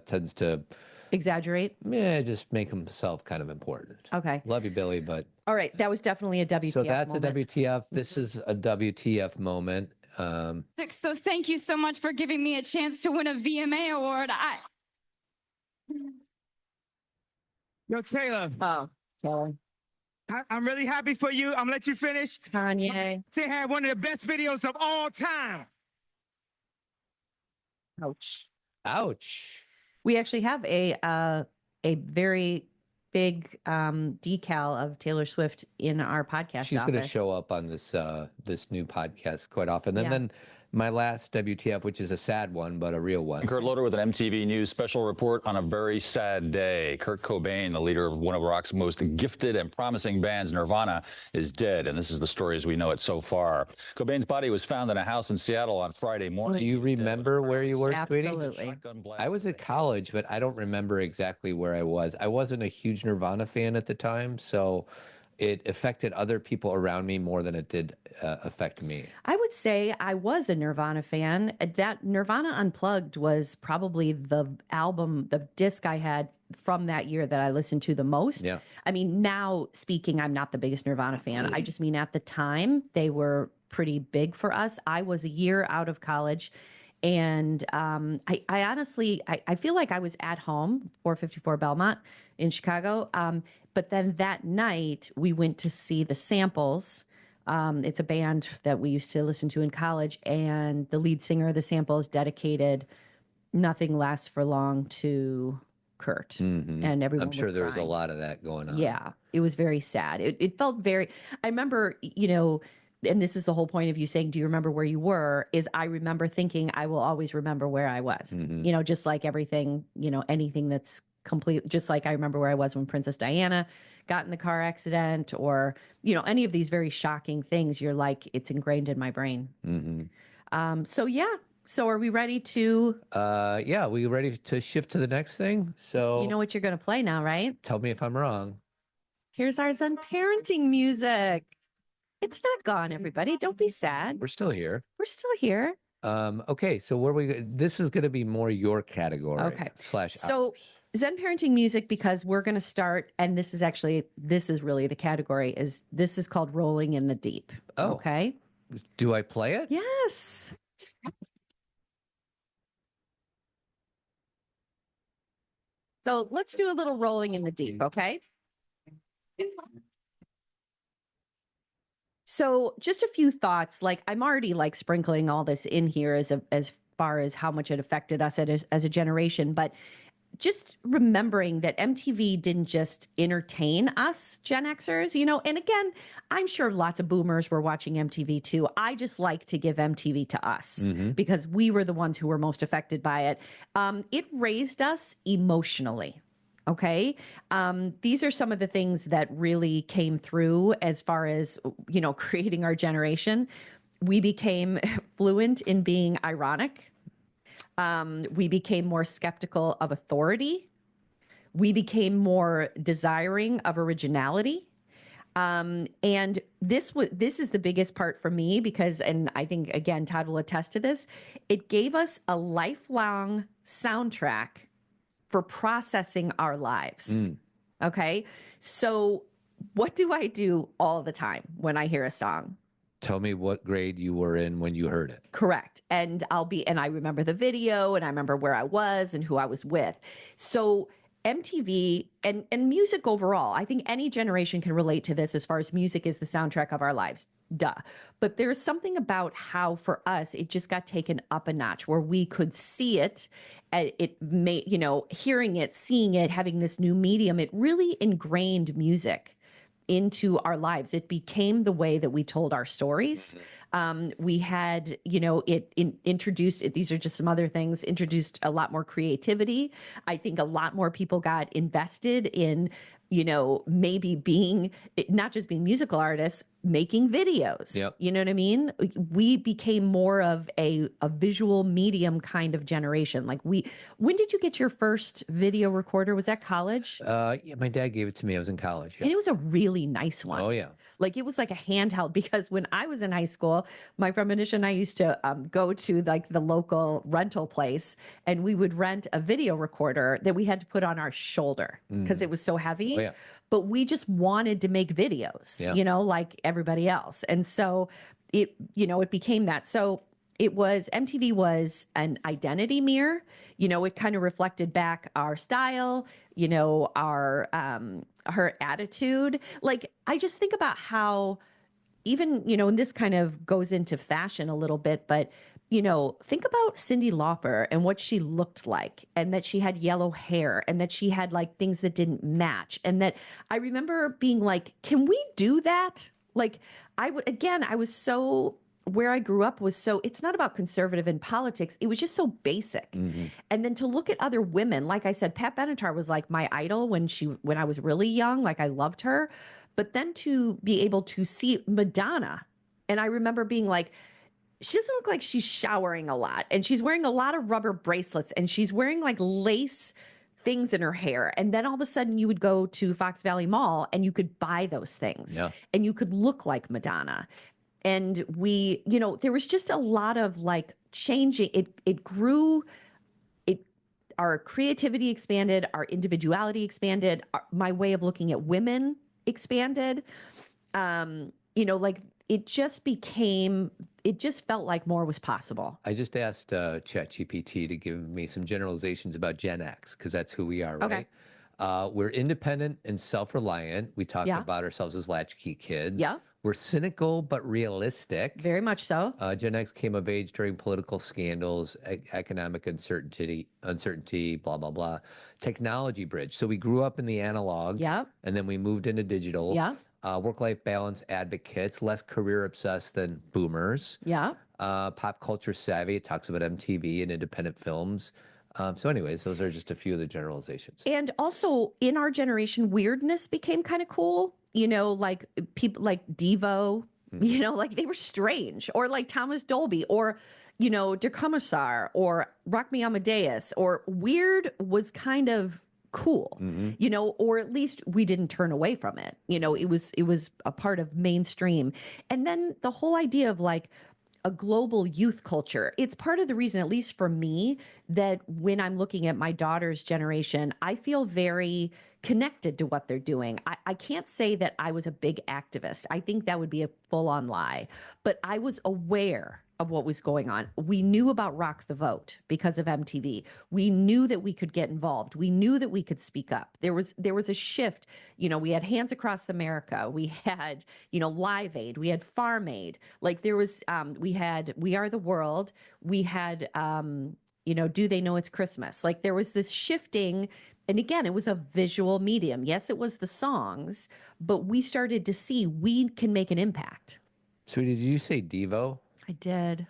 tends to exaggerate. Yeah, just make himself kind of important. Okay. Love you, Billy, but all right, that was definitely a WTF. So that's moment. a WTF. This is a WTF moment. So thank you so much for giving me a chance to win a VMA award. Yo, Taylor. Oh, Taylor. I'm really happy for you. I'm gonna let you finish. Kanye. They had one of the best videos of all time. Ouch. Ouch. We actually have a very big decal of Taylor Swift in our podcast. She's going to show up on this this new podcast quite often. And then my last WTF, which is a sad one, but a real one. Kurt Loder with an MTV News special report on a very sad day. Kurt Cobain, the leader of one of rock's most gifted and promising bands, Nirvana, is dead. And this is the story as we know it so far. Cobain's body was found in a house in Seattle on Friday morning. Do you remember where you were, sweetie? Absolutely. I was at college, but I don't remember exactly where I was. I wasn't a huge Nirvana fan at the time, so it affected other people around me more than it did affect me. I would say I was a Nirvana fan. That Nirvana Unplugged was probably the disc I had from that year that I listened to the most. Yeah. I mean, now speaking, I'm not the biggest Nirvana fan. I just mean at the time, they were pretty big for us. I was a year out of college. And I honestly, I feel like I was at home, 454 Belmont in Chicago. But then that night we went to see the Samples. It's a band that we used to listen to in college. And the lead singer of the Samples dedicated Nothing Lasts for Long to Kurt. Mm-hmm. And everyone I'm sure was there was a crying. lot of that going on. Yeah, it was very sad. It felt very, I remember, and this is the whole point of you saying, do you remember where you were? Is I remember thinking I will always remember where I was, just like everything, anything that's complete, just like I remember where I was when Princess Diana got in the car accident or, any of these very shocking things. You're like, it's ingrained in my brain. Mm-hmm. So are we ready to? Yeah, we ready to shift to the next thing? So You know what you're going to play now, right? Tell me if I'm wrong. Here's our Zen parenting music. It's not gone, everybody. Don't be sad. We're still here. We're still here. Okay, so this is going to be more your category. Okay. So ours. Zen parenting music, because we're going to start, and this is really the category, this is called Rolling in the Deep. Oh. Okay. Do I play it? Yes. So let's do a little Rolling in the Deep, okay? So just a few thoughts, like I'm already like sprinkling all this in here as far as how much it affected us as a generation, but just remembering that MTV didn't just entertain us Gen Xers, and again, I'm sure lots of boomers were watching MTV too. I just like to give MTV to us because we were the ones who were most affected by it. It raised us emotionally. Okay. These are some of the things that really came through as far as, creating our generation. We became fluent in being ironic. We became more skeptical of authority. We became more desiring of originality. And this is the biggest part for me because, and I think, again, Todd will attest to this, it gave us a lifelong soundtrack for processing our lives. Okay. So what do I do all the time when I hear a song? Tell me what grade you were in when you heard it. Correct. And I remember the video and I remember where I was and who I was with. So MTV and music overall, I think any generation can relate to this as far as music is the soundtrack of our lives. Duh. But there's something about how for us, it just got taken up a notch where we could see it. It may, hearing it, seeing it, having this new medium, it really ingrained music into our lives. It became the way that we told our stories. We had, introduced, these are just some other things, introduced a lot more creativity. I think a lot more people got invested in, maybe being, not just being musical artists, making videos. Yep. You know what I mean? We became more of a visual medium kind of generation. Like when did you get your first video recorder? Was that college? Yeah, my dad gave it to me. I was in college. Yeah. And it was a really nice one. Oh, yeah. Like it was like a handheld, because when I was in high school, my friend Manisha and I used to go to like the local rental place, and we would rent a video recorder that we had to put on our shoulder because it was so heavy. Oh, yeah. But we just wanted to make videos, Yeah. you know, like everybody else. And so it became that. So MTV was an identity mirror. You know, it kind of reflected back our style, you know, her attitude. Like, I just think about how even, you know, and this kind of goes into fashion a little bit, but, you know, think about Cyndi Lauper and what she looked like, and that she had yellow hair, and that she had like things that didn't match. And that I remember being like, can we do that? Like, I was so, where I grew up was so, it's not about conservative in politics. It was just so basic. And then to look at other women, like I said, Pat Benatar was like my idol when I was really young, like I loved her. But then to be able to see Madonna, and I remember being like, she doesn't look like she's showering a lot, and she's wearing a lot of rubber bracelets, and she's wearing like lace things in her hair. And then all of a sudden you would go to Fox Valley Mall and you could buy those things, and you could look like Madonna. And we, you know, there was just a lot of like changing. It grew. Our creativity expanded, our individuality expanded, my way of looking at women expanded. You know, like it just felt like more was possible. I just asked ChatGPT to give me some generalizations about Gen X, because that's who we are, right? Okay. We're independent and self-reliant. We talk Yeah. about ourselves as latchkey kids. Yeah. We're cynical but realistic. Very much so. Gen X came of age during political scandals, economic uncertainty, blah, blah, blah. Technology bridge. So we grew up in the analog. Yeah. And then we moved into digital. Yeah. Work-life balance advocates, less career obsessed than boomers. Yeah. Pop culture savvy. It talks about MTV and independent films. So anyways, those are just a few of the generalizations. And also in our generation, weirdness became kind of cool. You know, like people like Devo, you know, like they were strange, or like Thomas Dolby, or, you know, Der Kommissar, or Rock Me Amadeus, or weird was kind of cool, you know, or at least we didn't turn away from it. You know, it was a part of mainstream. And then the whole idea of like a global youth culture. It's part of the reason, at least for me, that when I'm looking at my daughter's generation, I feel very connected to what they're doing. I can't say that I was a big activist. I think that would be a full-on lie. But I was aware of what was going on. We knew about Rock the Vote because of MTV. We knew that we could get involved. We knew that we could speak up. There was a shift. You know, we had Hands Across America. We had, you know, Live Aid. We had Farm Aid. Like there was, we had We Are the World. We had, you know, Do They Know It's Christmas? Like there was this shifting. And again, it was a visual medium. Yes, it was the songs, but we started to see we can make an impact. Sweetie, did you say Devo? I did.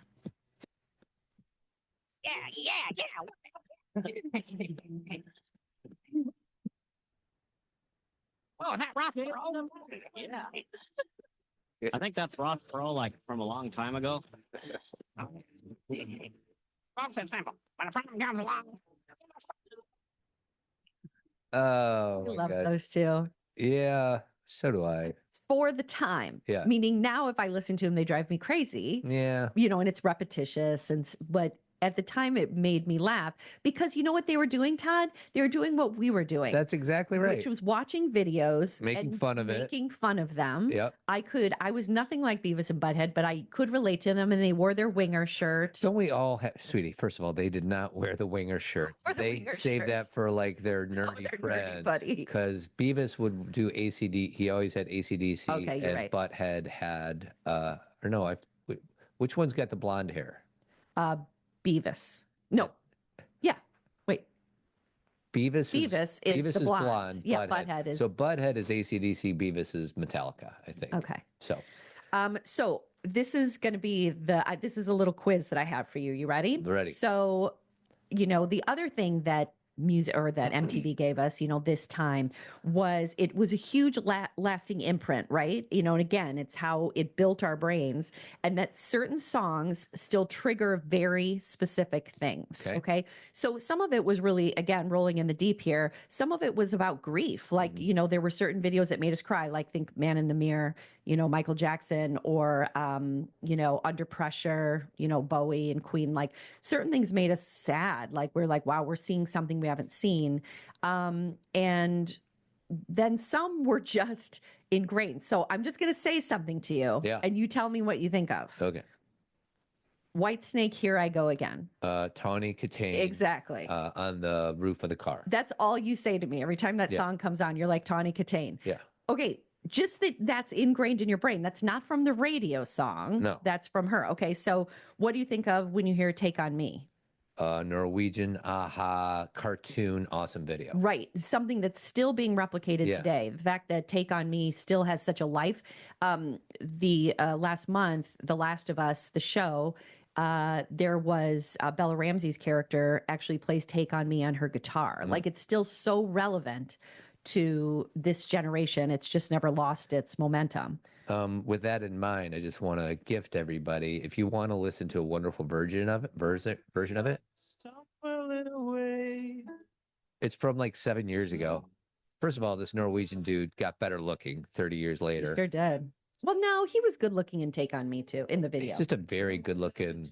Oh, that Ross Perot? Yeah. I think that's Ross Perot, like from a long time ago. Bob said simple. When a problem comes along. Oh, I my love God. those two. Yeah, so do I. For the time. Yeah. Meaning now if I listen to them, they drive me crazy. Yeah. You know, and it's repetitious. But at the time it made me laugh because you know what they were doing, Todd? They were doing what we were doing. That's exactly right. Which was watching videos. Making and fun of it. Making fun of them. Yep. I was nothing like Beavis and Butthead, but I could relate to them and they wore their winger shirt. Don't we all have, sweetie, first of all, they did not wear the winger shirt. They saved that for like their nerdy friend. buddy. Because Beavis would do ACD. He always had ACDC. Okay, you're and right. Butthead had, or no, which one's got the blonde hair? Beavis. No. Yeah. Wait. Beavis is the blonde. Yeah, Butthead is. So Butthead is AC/DC, Beavis is Metallica, I think. Okay. So this is going to be this is a little quiz that I have for you. You ready? Ready. So, you know, the other thing that music or that MTV gave us, this time was it was a huge lasting imprint, right? And again, it's how it built our brains, and that certain songs still trigger very specific things. Okay. So some of it was really, again, rolling in the deep here. Some of it was about grief. Like, there were certain videos that made us cry, like think Man in the Mirror, Michael Jackson, or, Under Pressure, Bowie and Queen, like certain things made us sad. Like we're like, wow, we're seeing something we haven't seen. And then some were just ingrained. So I'm just going to say something to you and you tell me what you think of. Okay. White Snake, Here I Go Again. Tawny Katane. Exactly. On the roof of the car. That's all you say to me. Every time that song comes on, you're like Tawny Katane. Yeah. Okay. Just that's ingrained in your brain. That's not from the radio song. No. That's from her. Okay. So what do you think of when you hear Take on Me? Norwegian, aha, cartoon, awesome video. Right. Something that's still being replicated today. The fact that Take on Me still has such a life. The last month, The Last of Us, the show, there was Bella Ramsey's character actually plays Take on Me on her guitar. Like it's still so relevant to this generation. It's just never lost its momentum. With that in mind, I just want to gift everybody, if you want to listen to a wonderful version of it, it's from like 7 years ago. First of all, this Norwegian dude got better looking 30 years later. Sure did. Well, no, he was good looking in Take on Me too, in the video. He's just a very good looking.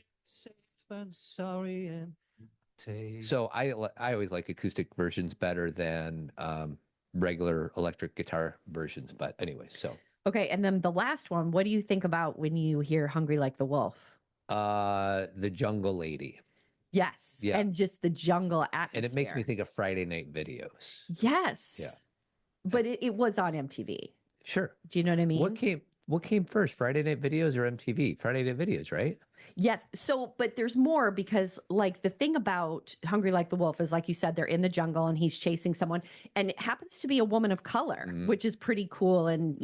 So I always like acoustic versions better than regular electric guitar versions. But anyway, so. Okay, and then the last one, what do you think about when you hear Hungry Like the Wolf? The Jungle Lady. Yes. Yeah. And just the jungle atmosphere. And it makes me think of Friday night videos. Yes. Yeah. But it was on MTV. Sure. Do you know what I mean? What came first, Friday night videos or MTV? Friday night videos, right? Yes. So, but there's more because like the thing about Hungry Like the Wolf is, like you said, they're in the jungle and he's chasing someone, and it happens to be a woman of color, which is pretty cool. And,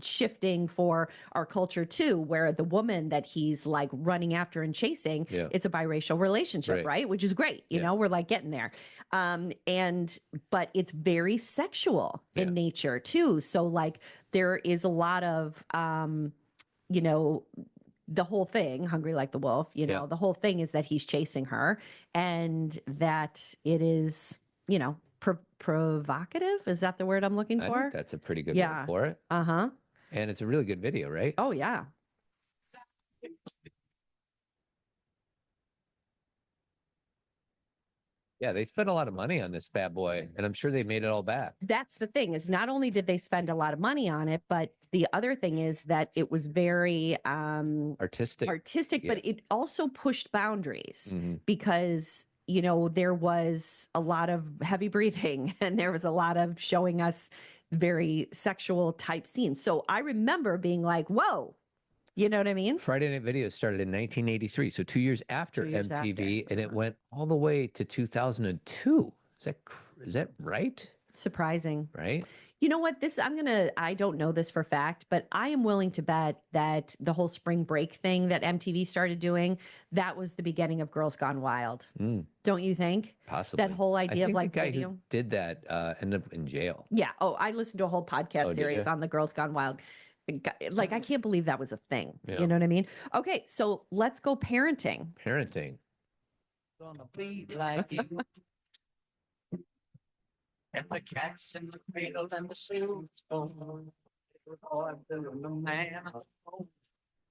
shifting for our culture too, where the woman that he's like running after and chasing, it's a biracial relationship, right? Which is great. You know, we're like getting there. But it's very sexual in nature too. So like there is a lot of, the whole thing, Hungry Like the Wolf, the whole thing is that he's chasing her and that it is, provocative. Is that the word I'm looking for? I think that's a pretty good word for it. Uh-huh. And it's a really good video, right? Oh, yeah. Yeah, they spent a lot of money on this bad boy, and I'm sure they made it all back. That's the thing, is not only did they spend a lot of money on it, but the other thing is that it was very artistic, but it also pushed boundaries because, there was a lot of heavy breathing and there was a lot of showing us very sexual type scenes. So I remember being like, whoa. You know what I mean? Friday Night Videos started in 1983, so 2 years after MTV, and it went all the way to 2002. Is that right? Surprising. Right? You know what? I don't know this for fact, but I am willing to bet that the whole spring break thing that MTV started doing, that was the beginning of Girls Gone Wild. Don't you think? Possibly. That whole idea of like the guy video. who did that ended up in jail. Yeah. Oh, I listened to a whole podcast series on the Girls Gone Wild. Like, I can't believe that was a thing. Yeah. You know what I mean? Okay, so let's go parenting. Parenting. Gonna be like you. And the cats in the cradle and the shoes on. The man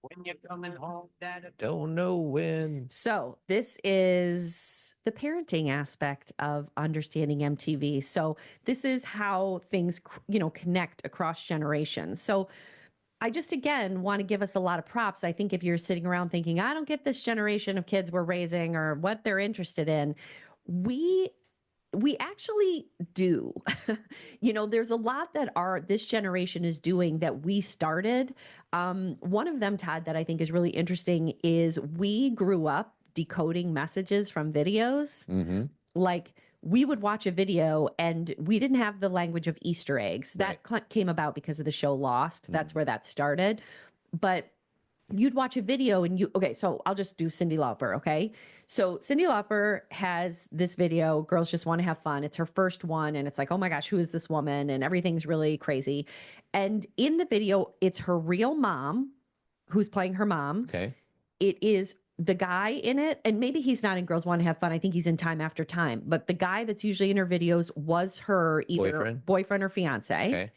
when you're coming home, Dad. Don't know when. So this is the parenting aspect of understanding MTV. So this is how things, connect across generations. So I just, again, want to give us a lot of props. I think if you're sitting around thinking, I don't get this generation of kids we're raising or what they're interested in, we actually do. There's a lot that this generation is doing that we started. One of them, Todd, that I think is really interesting is we grew up decoding messages from videos. Like we would watch a video and we didn't have the language of Easter eggs. That came about because of the show Lost. That's where that started. But you'd watch a video and okay, so I'll just do Cyndi Lauper, okay? So Cyndi Lauper has this video, Girls Just Want to Have Fun. It's her first one, and it's like, oh my gosh, who is this woman? And everything's really crazy. And in the video, it's her real mom who's playing her mom. Okay. It is the guy in it, and maybe he's not in Girls Want to Have Fun. I think he's in Time After Time. But the guy that's usually in her videos was her either boyfriend or fiance. Okay.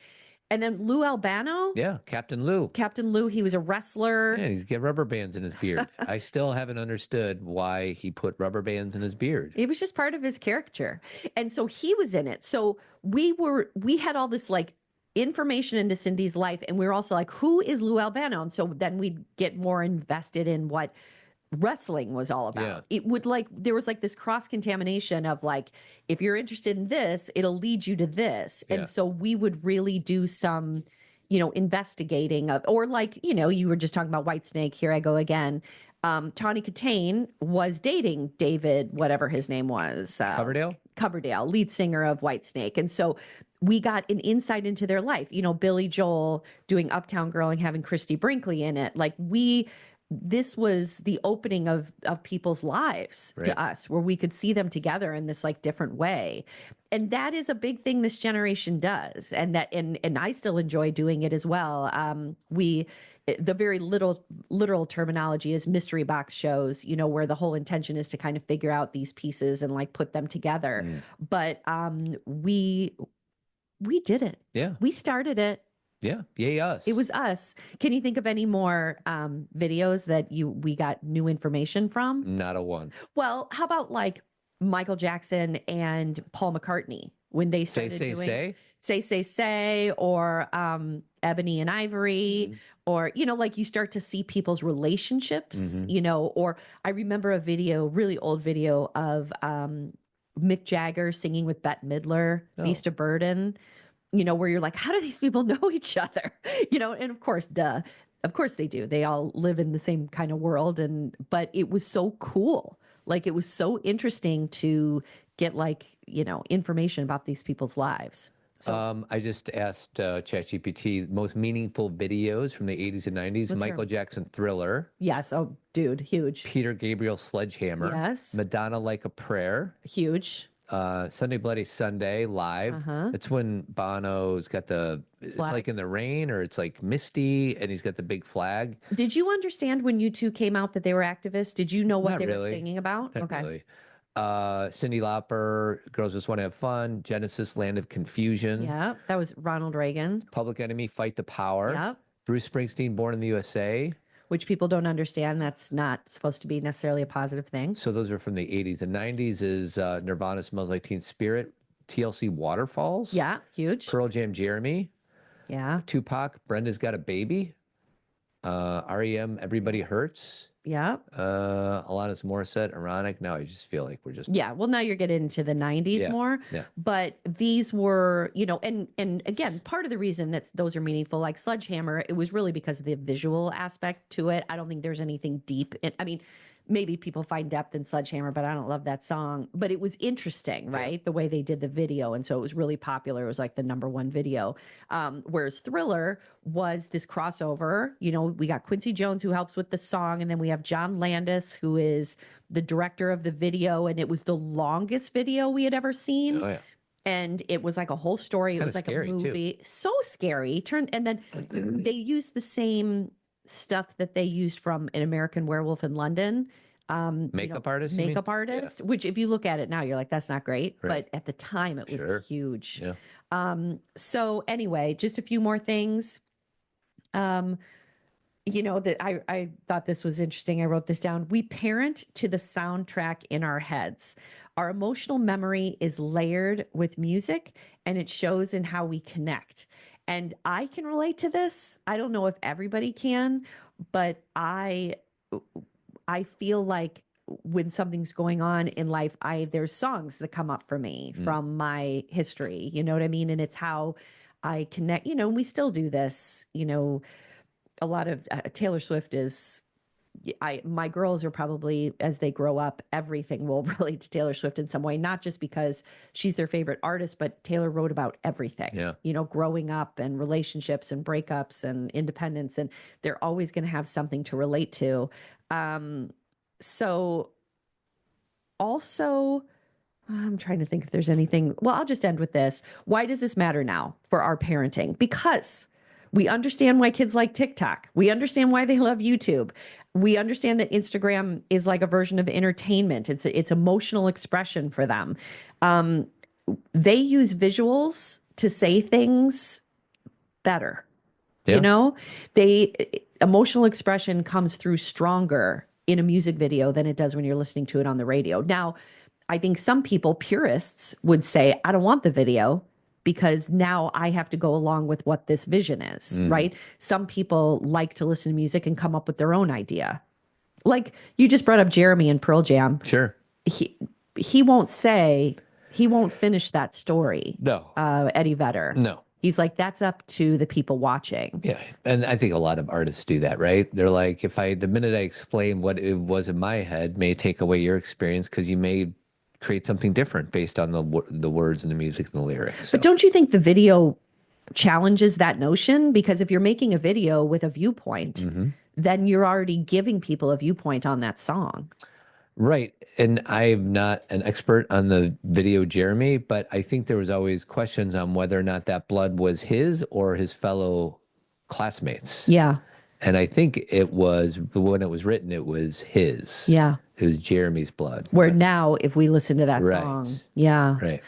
And then Lou Albano. Yeah, Captain Lou. Captain Lou, he was a wrestler. Yeah, he's got rubber bands in his beard. I still haven't understood why he put rubber bands in his beard. It was just part of his character. And so he was in it. So we had all this like information into Cindy's life, and we were also like, who is Lou Albano? And so then we'd get more invested in what wrestling was all about. Yeah. It would like, there was like this cross contamination of like, if you're interested in this, it'll lead you to this. Yeah. And so we would really do some, investigating of, or like, you were just talking about Whitesnake. Here I go again. Tawny Katane was dating David, whatever his name was. Coverdale, lead singer of Whitesnake. And so we got an insight into their life. Billy Joel doing Uptown Girl and having Christy Brinkley in it. Like this was the opening of people's lives to us, where we could see them together in this like different way. And that is a big thing this generation does. And I still enjoy doing it as well. The very literal terminology is mystery box shows, where the whole intention is to kind of figure out these pieces and like put them together. But we did it. Yeah. We started it. Yeah. Yay us. It was us. Can you think of any more videos that we got new information from? Not a one. Well, how about like Michael Jackson and Paul McCartney when they started doing Say, or Ebony and Ivory, or, like you start to see people's relationships, or I remember a really old video of Mick Jagger singing with Bette Midler, Beast of Burden. Where you're like, how do these people know each other? And of course, of course they do. They all live in the same kind of world. But it was so cool. Like, it was so interesting to get information about these people's lives. So, I just asked ChatGPT most meaningful videos from the 80s and 90s. Michael Jackson, Thriller. Yes. Oh, dude, huge. Peter Gabriel, Sledgehammer. Yes. Madonna, Like a Prayer. Huge. Sunday Bloody Sunday live. It's when Bono's got it's like in the rain, or it's like misty, and he's got the big flag. Did you understand when you two came out that they were activists? Did you know what Not they really. were singing about? Not really. Cyndi Lauper, Girls Just Want to Have Fun. Genesis, Land of Confusion. Yeah, that was Ronald Reagan. Public Enemy, Fight the Power. Yep. Bruce Springsteen, Born in the USA. Which people don't understand. That's not supposed to be necessarily a positive thing. So those are from the 80s and 90s. Is Nirvana, Smells Like Teen Spirit. TLC, Waterfalls. Yeah, huge. Pearl Jam, Jeremy. Yeah. Tupac, Brenda's Got a Baby. REM, Everybody Hurts. Yeah. Alanis Morissette, Ironic. Now I just feel like we're just... Yeah. Well, now you're getting into the 90s more. Yeah. But these were, and again, part of the reason that those are meaningful, like Sledgehammer, it was really because of the visual aspect to it. I don't think there's anything deep in, maybe people find depth in Sledgehammer, but I don't love that song. But it was interesting, right? The way they did the video. And so it was really popular. It was like the #1 video. Whereas Thriller was this crossover. We got Quincy Jones, who helps with the song. And then we have John Landis, who is the director of the video. And it was the longest video we had ever seen. Oh, yeah. And it was like a whole story. It was like a movie. So scary. And then they used the same stuff that they used from An American Werewolf in London. Makeup artist? Makeup artist, which if you look at it now, you're like, that's not great. Right. But at the time, it was huge. Yeah. So anyway, just a few more things. That I thought this was interesting. I wrote this down. We parent to the soundtrack in our heads. Our emotional memory is layered with music, and it shows in how we connect. And I can relate to this. I don't know if everybody can, but I feel like when something's going on in life, there's songs that come up for me from my history. You know what I mean? And it's how I connect. We still do this. A lot of Taylor Swift is my girls are probably, as they grow up, everything will relate to Taylor Swift in some way, not just because she's their favorite artist, but Taylor wrote about everything, Yeah. you know, growing up and relationships and breakups and independence. And they're always going to have something to relate to. So also, I'm trying to think if there's anything. Well, I'll just end with this. Why does this matter now for our parenting? Because we understand why kids like TikTok. We understand why they love YouTube. We understand that Instagram is like a version of entertainment. It's emotional expression for them. They use visuals to say things better. Yeah. You know, emotional expression comes through stronger in a music video than it does when you're listening to it on the radio. Now, I think some people, purists, would say, I don't want the video because now I have to go along with what this vision is, right? Some people like to listen to music and come up with their own idea. Like you just brought up Jeremy and Pearl Jam. Sure. He won't finish that story. No. Eddie Vedder. No. He's like, that's up to the people watching. Yeah. And I think a lot of artists do that, right? They're like, the minute I explain what it was in my head may take away your experience because you may create something different based on the words and the music and the lyrics. So. But don't you think the video challenges that notion? Because if you're making a video with a viewpoint, then you're already giving people a viewpoint on that song. Right. And I'm not an expert on the video Jeremy, but I think there was always questions on whether or not that blood was his or his fellow classmates. Yeah. And I think it was, when it was written, it was his. Yeah. It was Jeremy's blood. Where now, if we listen to that song, yeah. Right.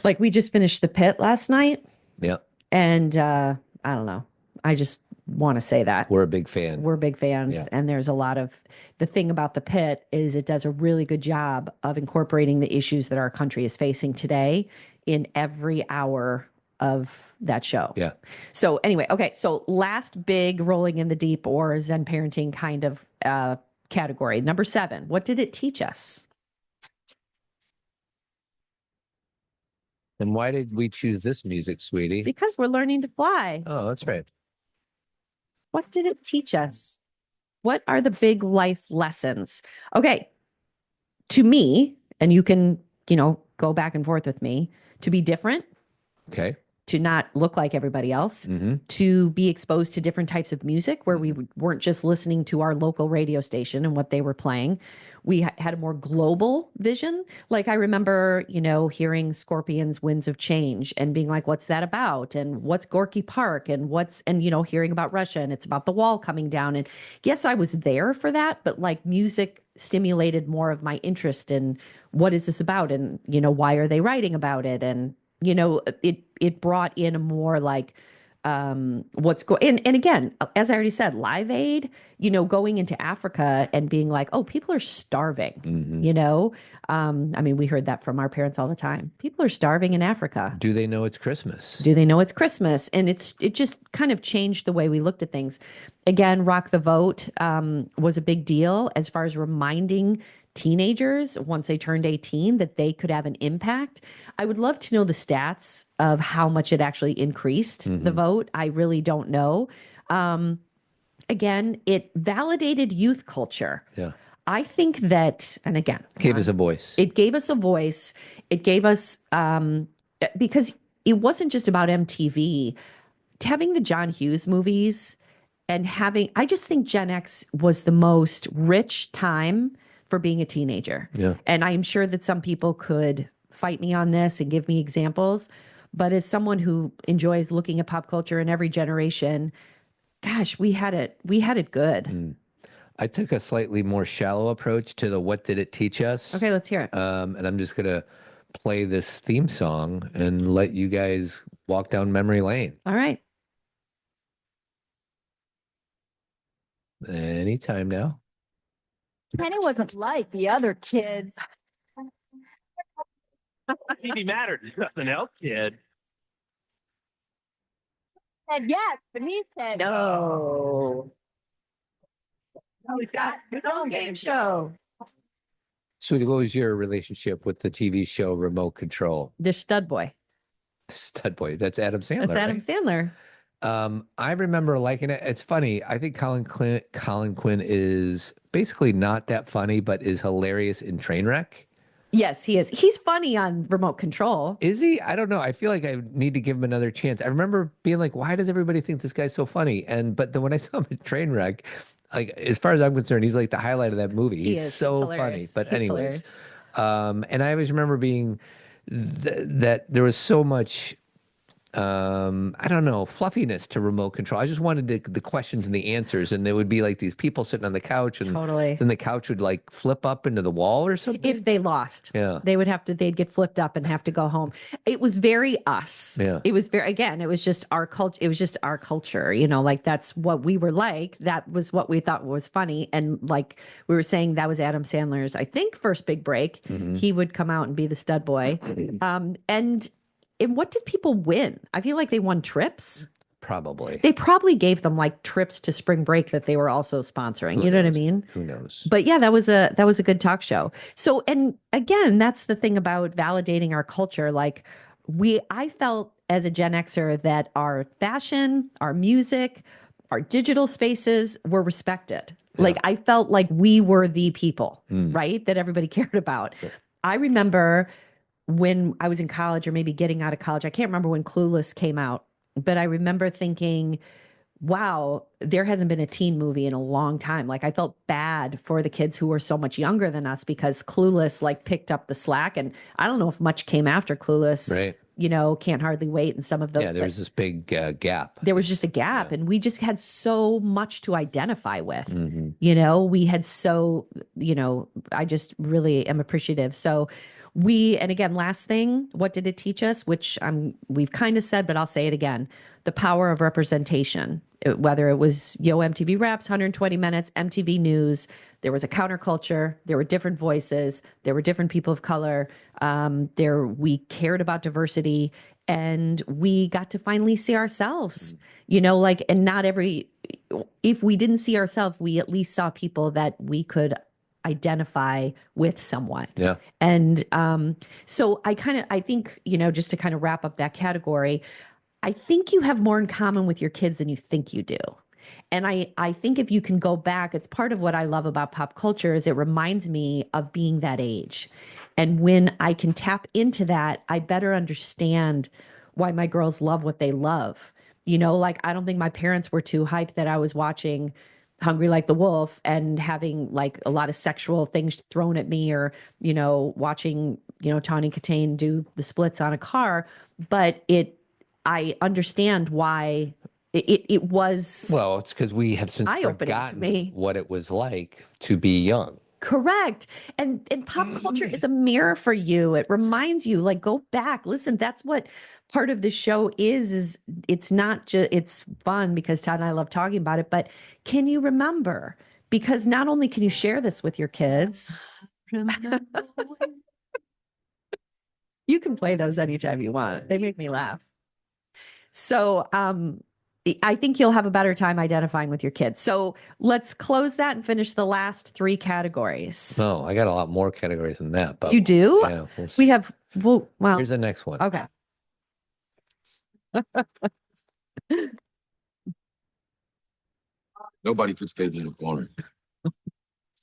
Like we just finished The Pit last night. Yeah. And I don't know. I just want to say that. We're a big fan. We're big fans. Yeah. And there's a lot of, the thing about The Pit is it does a really good job of incorporating the issues that our country is facing today in every hour of that show. Yeah. So anyway, okay. So last big rolling in the deep or Zen parenting kind of category. Number 7, what did it teach us? And why did we choose this music, sweetie? Because we're learning to fly. Oh, that's right. What did it teach us? What are the big life lessons? Okay. To me, and you can, go back and forth with me, to be different. Okay. To not look like everybody else, to be exposed to different types of music where we weren't just listening to our local radio station and what they were playing. We had a more global vision. Like I remember, hearing Scorpions' Winds of Change and being like, what's that about? And what's Gorky Park? And hearing about Russia and it's about the wall coming down. And yes, I was there for that, but like music stimulated more of my interest in what is this about? And, why are they writing about it? And it brought in a more like what's going and again, as I already said, Live Aid, going into Africa and being like, oh, people are starving, I mean, we heard that from our parents all the time. People are starving in Africa. Do they know it's Christmas? Do they know it's Christmas? And it just kind of changed the way we looked at things. Again, Rock the Vote was a big deal as far as reminding teenagers once they turned 18 that they could have an impact. I would love to know the stats of how much it actually increased the vote. I really don't know. Again, it validated youth culture. Yeah. I think that, and again, gave us a voice. It gave us a voice. It gave us, because it wasn't just about MTV. Having the John Hughes movies and I just think Gen X was the most rich time for being a teenager. Yeah. And I'm sure that some people could fight me on this and give me examples. But as someone who enjoys looking at pop culture in every generation, gosh, we had it good. I took a slightly more shallow approach to the what did it teach us? Okay, let's hear it. And I'm just going to play this theme song and let you guys walk down memory lane. All right. Anytime now. Kenny wasn't like the other kids. He mattered. Nothing else, kid. Said yes, but he said no. No, he's got his own game show. Sweetie, what was your relationship with the TV show Remote Control? The Stud Boy. Stud Boy. That's Adam Sandler. That's Adam Sandler. I remember liking it. It's funny. I think Colin Quinn is basically not that funny, but is hilarious in Trainwreck. Yes, he is. He's funny on Remote Control. Is he? I don't know. I feel like I need to give him another chance. I remember being like, why does everybody think this guy's so funny? But then when I saw him in Trainwreck, like as far as I'm concerned, he's like the highlight of that movie. He's so hilarious. funny. But He's anyways, and I always remember being that there was so much I don't know, fluffiness to Remote Control. I just wanted the questions and the answers, and there would be like these people sitting on the couch, and then the couch would like flip up into the wall or something. If they lost, yeah, they'd get flipped up and have to go home. It was very us. Yeah, it was it was just our culture. It was just our culture, you know, like that's what we were like. That was what we thought was funny, and like we were saying, that was Adam Sandler's, I think, first big break. He would come out and be the stud boy, And what did people win? I feel like they won trips. Probably. They probably gave them like trips to spring break that they were also sponsoring. You know what I mean? Who knows? But yeah, that was a good talk show. So, and again, that's the thing about validating our culture. Like I felt as a Gen Xer that our fashion, our music, our digital spaces were respected. Yeah. Like I felt like we were the people, right? That everybody cared about. Yeah. I remember when I was in college or maybe getting out of college, I can't remember when Clueless came out, but I remember thinking, wow, there hasn't been a teen movie in a long time. Like I felt bad for the kids who were so much younger than us because Clueless like picked up the slack. And I don't know if much came after Clueless, right? You know, Can't Hardly Wait and some of those. Yeah, there was this big gap. There was just a gap, and we just had so much to identify with. You know, we had so, you know, I just really am appreciative. So and again, last thing, what did it teach us? Which we've kind of said, but I'll say it again. The power of representation, whether it was MTV Raps, 120 Minutes, MTV News, there was a counterculture, there were different voices, there were different people of color, we cared about diversity, and we got to finally see ourselves, you know, like, and if we didn't see ourselves, we at least saw people that we could identify with somewhat. Yeah. And so I think, you know, just to kind of wrap up that category, I think you have more in common with your kids than you think you do. And I think if you can go back, it's part of what I love about pop culture is it reminds me of being that age. And when I can tap into that, I better understand why my girls love what they love. You know, like I don't think my parents were too hyped that I was watching Hungry Like the Wolf and having like a lot of sexual things thrown at me, or, you know, watching, you know, Tawny Katane do the splits on a car. But I understand why it was. Well, it's because we have since forgotten what it was like to be young. Correct. And pop culture is a mirror for you. It reminds you, like, go back, listen, that's what part of the show is it's not just, it's fun because Todd and I love talking about it, but can you remember? Because not only can you share this with your kids, you can play those anytime you want. They make me laugh. So, I think you'll have a better time identifying with your kids. So let's close that and finish the last 3 categories. No, I got a lot more categories than that. But you do? Yeah, we have, well, here's the next one. Okay. Nobody puts baby in a corner.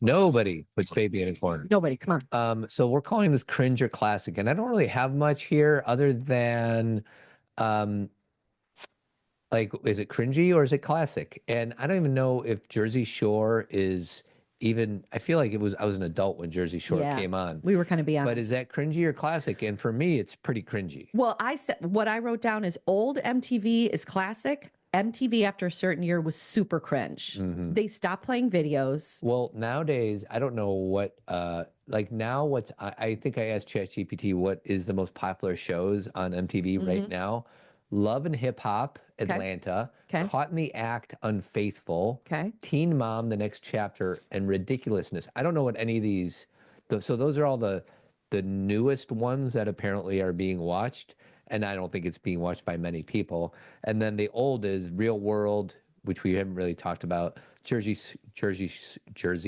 Nobody puts baby in a corner. Nobody, come on. So we're calling this Cringe or Classic, and I don't really have much here other than like, is it cringy or is it classic? And I don't even know if Jersey Shore is even, I feel like I was an adult when Jersey Shore came on. We were kind of beyond. But is that cringy or classic? And for me, it's pretty cringy. Well, I said, what I wrote down is old MTV is classic. MTV after a certain year was super cringe. They stopped playing videos. Well, nowadays, I don't know what, like now I think I asked ChatGPT what is the most popular shows on MTV right now. Love and Hip Hop, Atlanta, Caught in the Act, Unfaithful, Teen Mom, The Next Chapter, and Ridiculousness. I don't know what any of these, so those are all the newest ones that apparently are being watched, and I don't think it's being watched by many people. And then the old is Real World, which we haven't really talked about, Jersey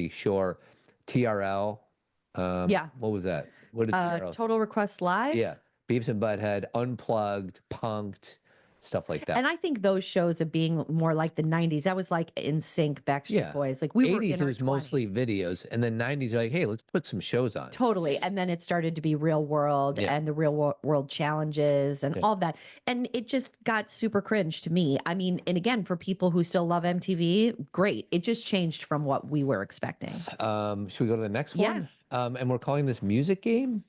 Shore, TRL. What was that? What did TRL? Total Request Live? Yeah. Beavis and Butthead, Unplugged, Punked, stuff like that. And I think those shows of being more like the 90s, that was like NSYNC, Backstreet Boys. Like we were in 80s, our it was mostly videos. And then 90s, are like, hey, let's put some shows on. Totally. And then it started to be real world and the real world challenges and all of that. And it just got super cringe to me. I mean, and again, for people who still love MTV, great. It just changed from what we were expecting. Should we go to the next one? And we're calling this music game?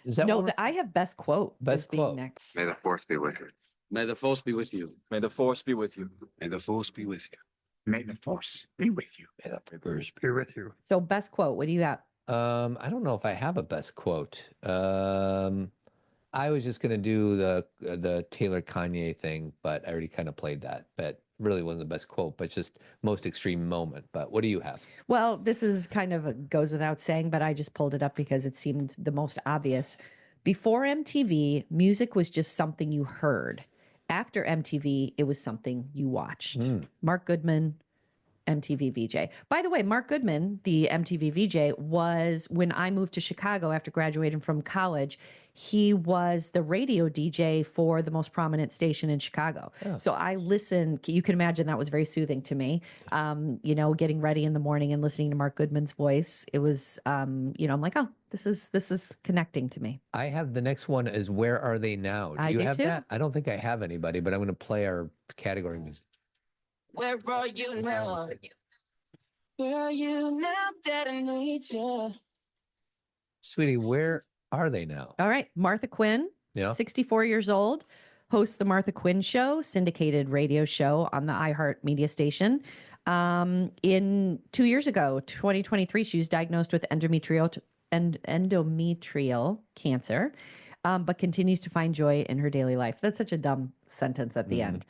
Is that no, I have best quote. Best quote. Next. May the force be with you. May the force be with you. May the force be with you. May the force be with you. May the force be with you. May the force be with you. So best quote, what do you got? I don't know if I have a best quote. I was just gonna do the Taylor Kanye thing, but I already kind of played that. But really wasn't the best quote, but just most extreme moment. But what do you have? Well, this is kind of goes without saying, but I just pulled it up because it seemed the most obvious. Before MTV, music was just something you heard. After MTV, it was something you watched. Mark Goodman, MTV VJ. By the way, Mark Goodman, the MTV VJ, was when I moved to Chicago after graduating from college. He was the radio DJ for the most prominent station in Chicago. So I listened. You can imagine that was very soothing to me. You know, getting ready in the morning and listening to Mark Goodman's voice. It was, you know, I'm like, oh, this is connecting to me. I have the next one is Where Are They Now? Do you have that? I don't think I have anybody, but I'm going to play our category music. Where are you now? Where are you now that I need you? Sweetie, where are they now? All right. Martha Quinn, 64 years old, hosts the Martha Quinn Show, syndicated radio show on the iHeart media station. In 2 years ago, 2023, she was diagnosed with endometrial cancer, but continues to find joy in her daily life. That's such a dumb sentence at the end.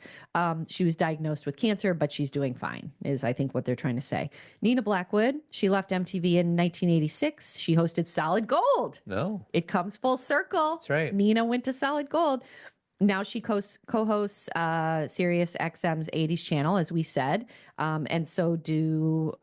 She was diagnosed with cancer, but she's doing fine, is I think what they're trying to say. Nina Blackwood, she left MTV in 1986. She hosted Solid Gold. No. It comes full circle. That's right. Nina went to Solid Gold. Now she co-hosts Sirius XM's 80s channel, as we said. And so do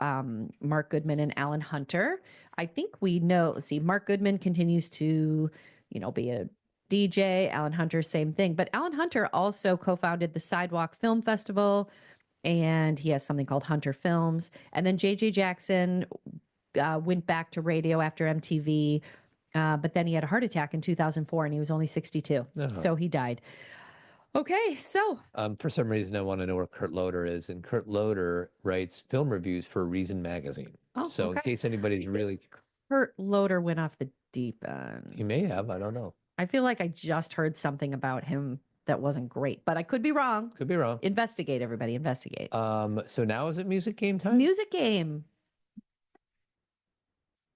Mark Goodman and Alan Hunter. I think we know, let's see, Mark Goodman continues to, you know, be a DJ. Alan Hunter, same thing. But Alan Hunter also co-founded the Sidewalk Film Festival, and he has something called Hunter Films. And then JJ Jackson went back to radio after MTV, but then he had a heart attack in 2004, and he was only 62. So he died. Okay, so. For some reason, I want to know where Kurt Loder is. And Kurt Loder writes film reviews for Reason Magazine. So in case anybody's really... Kurt Loder went off the deep end. He may have. I don't know. I feel like I just heard something about him that wasn't great, but I could be wrong. Could be wrong. Investigate, everybody. Investigate. So now is it music game time? Music game.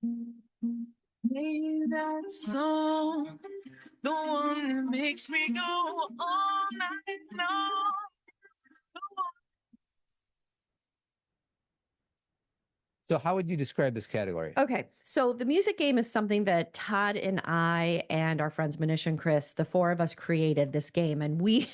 Play that song, the one that makes me go all night long. So how would you describe this category? Okay, so the music game is something that Todd and I and our friends Manish and Chris, the four of us created this game. And we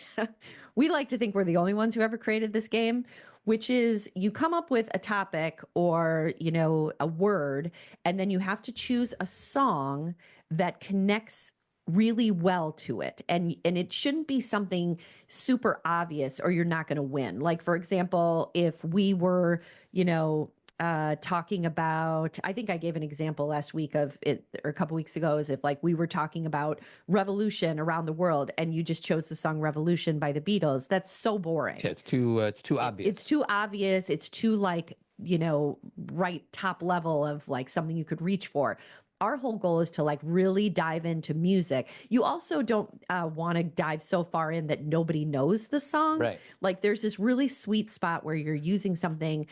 like to think we're the only ones who ever created this game, which is you come up with a topic or, you know, a word, and then you have to choose a song that connects really well to it. And it shouldn't be something super obvious or you're not going to win. Like, for example, if we were, you know, talking about, I think I gave an example last week of it, or a couple weeks ago, is if like we were talking about revolution around the world and you just chose the song Revolution by the Beatles, that's so boring. Yeah, it's too obvious. It's too obvious. It's too like, you know, right top level of like something you could reach for. Our whole goal is to like really dive into music. You also don't want to dive so far in that nobody knows the song. Right. Like there's this really sweet spot where you're using something,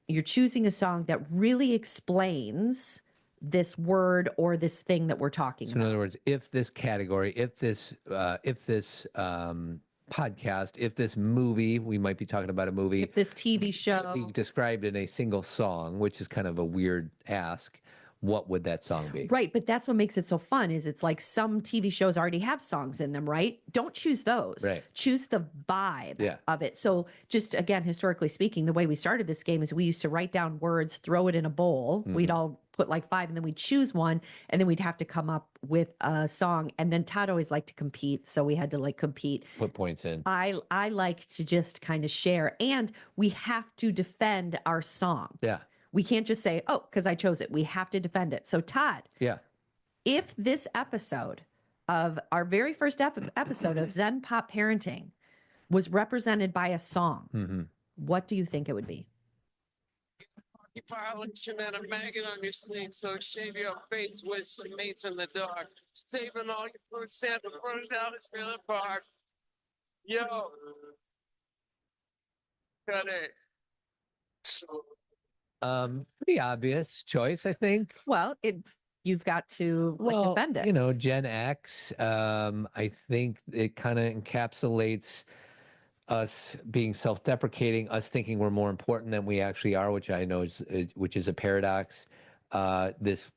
you're choosing a song that really explains this word or this thing that we're talking about. In other words, if this category, if this podcast, if this movie, we might be talking about a movie. If this TV show. Be described in a single song, which is kind of a weird ask. what would that song be? Right, but that's what makes it so fun is it's like some TV shows already have songs in them, right? Don't choose those. Right. Choose the vibe of it. So just again, historically speaking, the way we started this game is we used to write down words, throw it in a bowl. We'd all put like 5 and then we'd choose one and then we'd have to come up with a song. And then Todd always liked to compete. So we had to like compete. Put points in. I like to just kind of share, and we have to defend our song. Yeah. We can't just say, oh, because I chose it. We have to defend it. So Todd, if this episode of our very first episode of Zen Pop Parenting was represented by a song, what do you think it would be? You violation and a maggot on your sleeve, so shave your face with some mates in the dark. Saving all your food stamps and put it out as trailer park. Yo. Cut it. So. Pretty obvious choice, I think. Well, you've got to defend it. You know, Gen X, I think it kind of encapsulates us being self-deprecating, us thinking we're more important than we actually are, which I know which is a paradox. This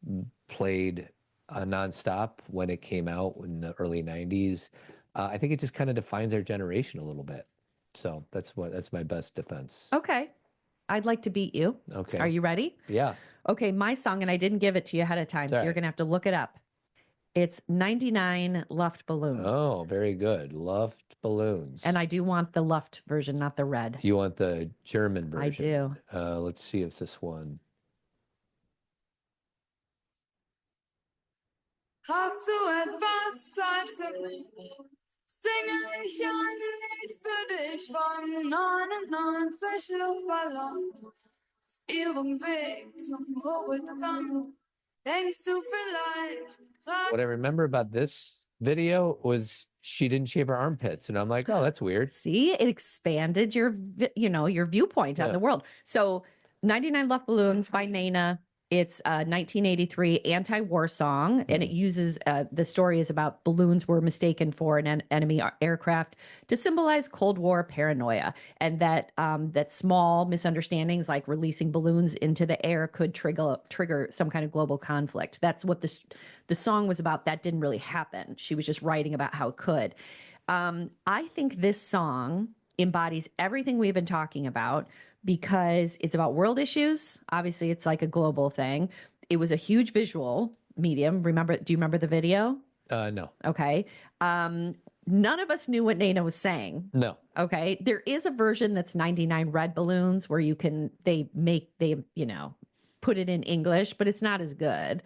played nonstop when it came out in the early 90s. I think it just kind of defines our generation a little bit. So that's my best defense. Okay. I'd like to beat you. Okay. Are you ready? Yeah. Okay, my song, and I didn't give it to you ahead of time. So you're going to have to look it up. It's 99 Luft Balloons. Oh, very good. Luft Balloons. And I do want the Luft version, not the red. You want the German version? I do. Let's see if this one. Hast du etwas Zeit für mich? Singe ich ein Lied für dich von 99 Luftballons. Ihrem Weg zum Horizont. Denkst du vielleicht What I remember about this video was she didn't shave her armpits, and I'm like, oh, that's weird. See, it expanded your viewpoint on the world. So 99 Luft Balloons by Nena. It's a 1983 anti-war song, and it uses the story is about balloons were mistaken for an enemy aircraft to symbolize Cold War paranoia, and that small misunderstandings like releasing balloons into the air could trigger some kind of global conflict. That's what the song was about. That didn't really happen. She was just writing about how it could. I think this song embodies everything we've been talking about, because it's about world issues. Obviously, it's like a global thing. It was a huge visual medium. Do you remember the video? No. Okay. None of us knew what Nena was saying. No. Okay. There is a version that's 99 red balloons where they put it in English, but it's not as good.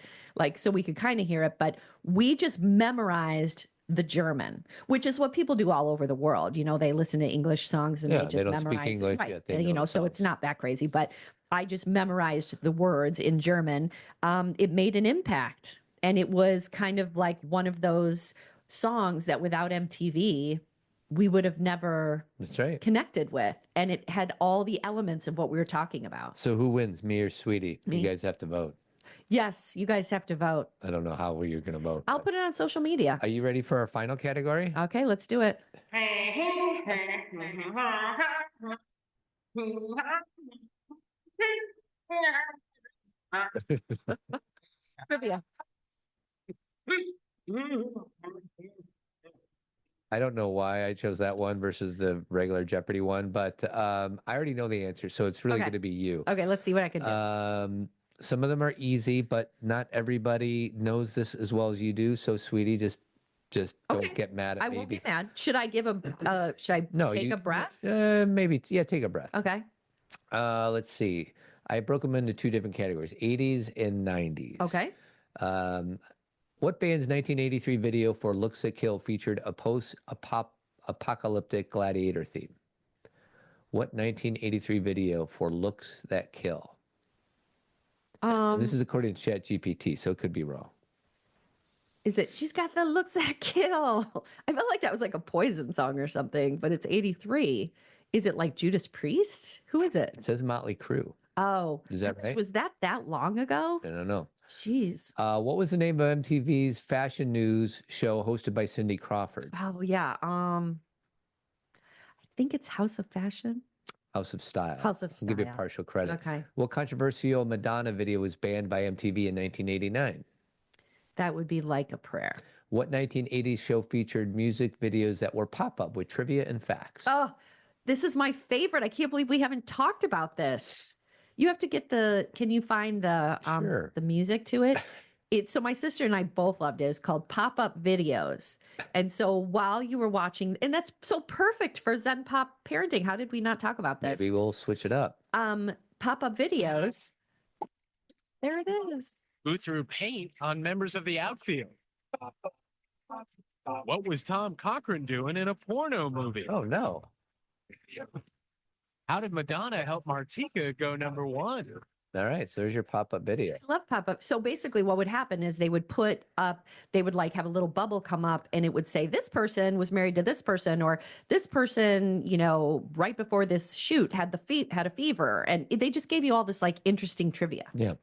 So we could kind of hear it, but we just memorized the German, which is what people do all over the world. They listen to English songs and they just they don't memorize speak English, it. right. So it's not that crazy, but I just memorized the words in German. It made an impact, and it was kind of like one of those songs that without MTV, we would have never connected with. And it had all the elements of what we were talking about. So who wins, me or Sweetie? Me. You guys have to vote. Yes, you guys have to vote. I don't know how you're going to vote. I'll put it on social media. Are you ready for our final category? Okay, let's do it. Trivia. I don't know why I chose that one versus the regular Jeopardy one, but I already know the answer, so it's really going to be you. Okay, let's see what I can do. Some of them are easy, but not everybody knows this as well as you do. So, Sweetie, just don't get mad at me. I won't be mad. Should I give a? Should I take a breath? Maybe. Yeah, take a breath. Okay. Let's see. I broke them into 2 different categories: 80s and 90s. Okay. What band's 1983 video for "Looks That Kill" featured a post-apocalyptic gladiator theme? What 1983 video for "Looks That Kill"? This is according to ChatGPT, so it could be wrong. Is it "She's Got the Looks That Kill"? I felt like that was like a Poison song or something, but it's 83. Is it like Judas Priest? Who is it? It says Motley Crue. Oh, is that right? Was that long ago? I don't know. Jeez. What was the name of MTV's fashion news show hosted by Cindy Crawford? Oh yeah. I think it's House of Fashion. House of Style. House of I'll give you Style. partial credit. Okay. What controversial Madonna video was banned by MTV in 1989? That would be Like a Prayer. What 1980s show featured music videos that were pop-up with trivia and facts? Oh, this is my favorite. I can't believe we haven't talked about this. You have to get can you find Sure. the music to it? So my sister and I both loved it. It's called Pop-Up Videos. And so while you were watching, and that's so perfect for Zen Pop Parenting. How did we not talk about this? Maybe we'll switch it up. Pop-Up Videos. There it is. Who threw paint on members of the outfield? What was Tom Cochran doing in a porno movie? Oh, no. How did Madonna help Martika go #1? All right, so there's your pop-up video. I love pop-up. So basically what would happen is they would like have a little bubble come up and it would say, this person was married to this person, or this person, right before this shoot had a fever. And they just gave you all this like interesting trivia. Yeah.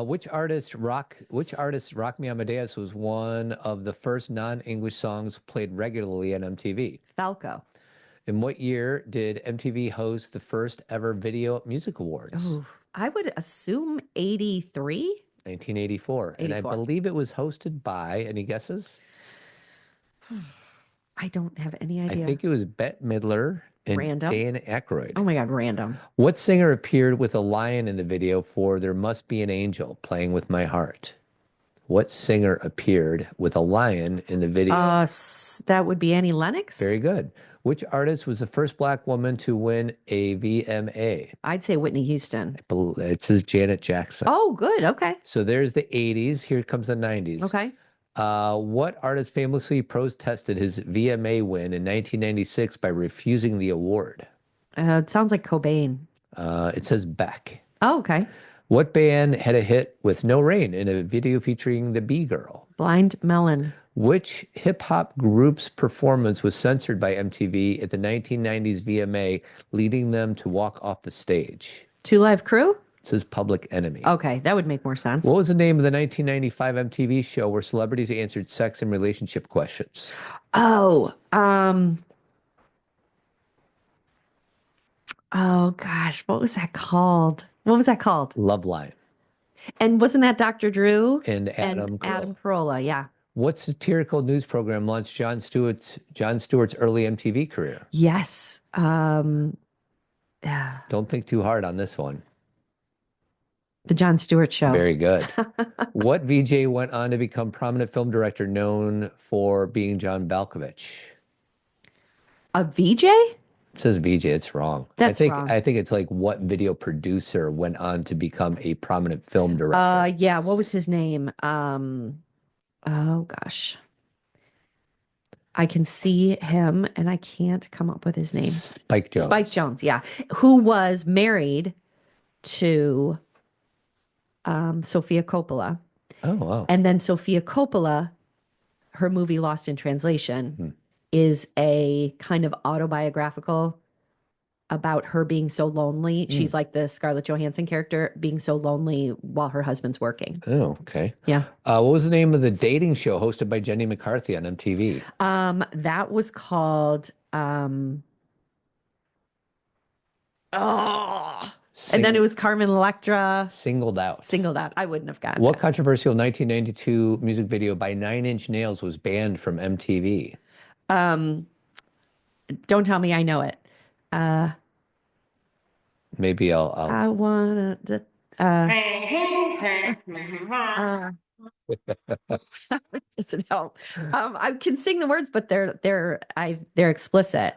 Which artist Rock Me Amadeus was one of the first non-English songs played regularly on MTV? Falco. In what year did MTV host the first ever Video Music Awards? Ooh, I would assume 83? 1984. And I believe it was hosted by, any guesses? I don't have any idea. I think it was Bette Midler and Random. Dan Aykroyd. Oh my God, random. What singer appeared with a lion in the video for There Must Be an Angel Playing With My Heart? What singer appeared with a lion in the video? That would be Annie Lennox. Very good. Which artist was the first Black woman to win a VMA? I'd say Whitney Houston. It says Janet Jackson. Oh, good. Okay. So there's the 80s. Here comes the 90s. Okay. What artist famously protested his VMA win in 1996 by refusing the award? It sounds like Cobain. It says Beck. Oh, okay. What band had a hit with No Rain in a video featuring the Bee Girl? Blind Melon. Which hip-hop group's performance was censored by MTV at the 1990s VMA, leading them to walk off the stage? Two Live Crew? It says Public Enemy. Okay, that would make more sense. What was the name of the 1995 MTV show where celebrities answered sex and relationship questions? Oh gosh, what was that called? Loveline. And wasn't that Dr. Drew? And Adam Carolla, yeah. What satirical news program launched Jon Stewart's early MTV career? Yes. Don't think too hard on this one. The Jon Stewart Show. Very good. What VJ went on to become prominent film director known for being John Malkovich? A VJ? It says VJ. It's wrong. That's wrong. I think it's like what video producer went on to become a prominent film director. Yeah. What was his name? Oh gosh. I can see him and I can't come up with his name. Spike Jonze. Spike Jonze, yeah. Who was married to Sofia Coppola. Oh, wow. And then Sofia Coppola, her movie Lost in Translation, is a kind of autobiographical about her being so lonely. She's like the Scarlett Johansson character, being so lonely while her husband's working. Oh, okay. Yeah. What was the name of the dating show hosted by Jenny McCarthy on MTV? That was called and then it was Carmen Electra. Singled Out. Singled Out. I wouldn't have gotten What it. controversial 1992 music video by Nine Inch Nails was banned from MTV? Don't tell me I know it. Maybe I'll I wanna. Doesn't help. I can sing the words, but they're explicit.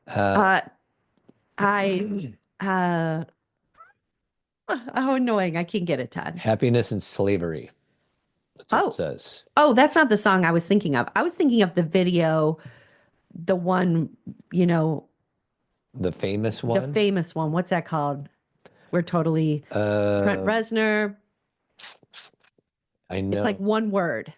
How annoying! I can't get it, Todd. Happiness and Slavery. That's what it says. Oh, that's not the song I was thinking of. I was thinking of the video, the one, The famous one? the famous one. What's that called? We're totally Trent Reznor. I know. It's like one word.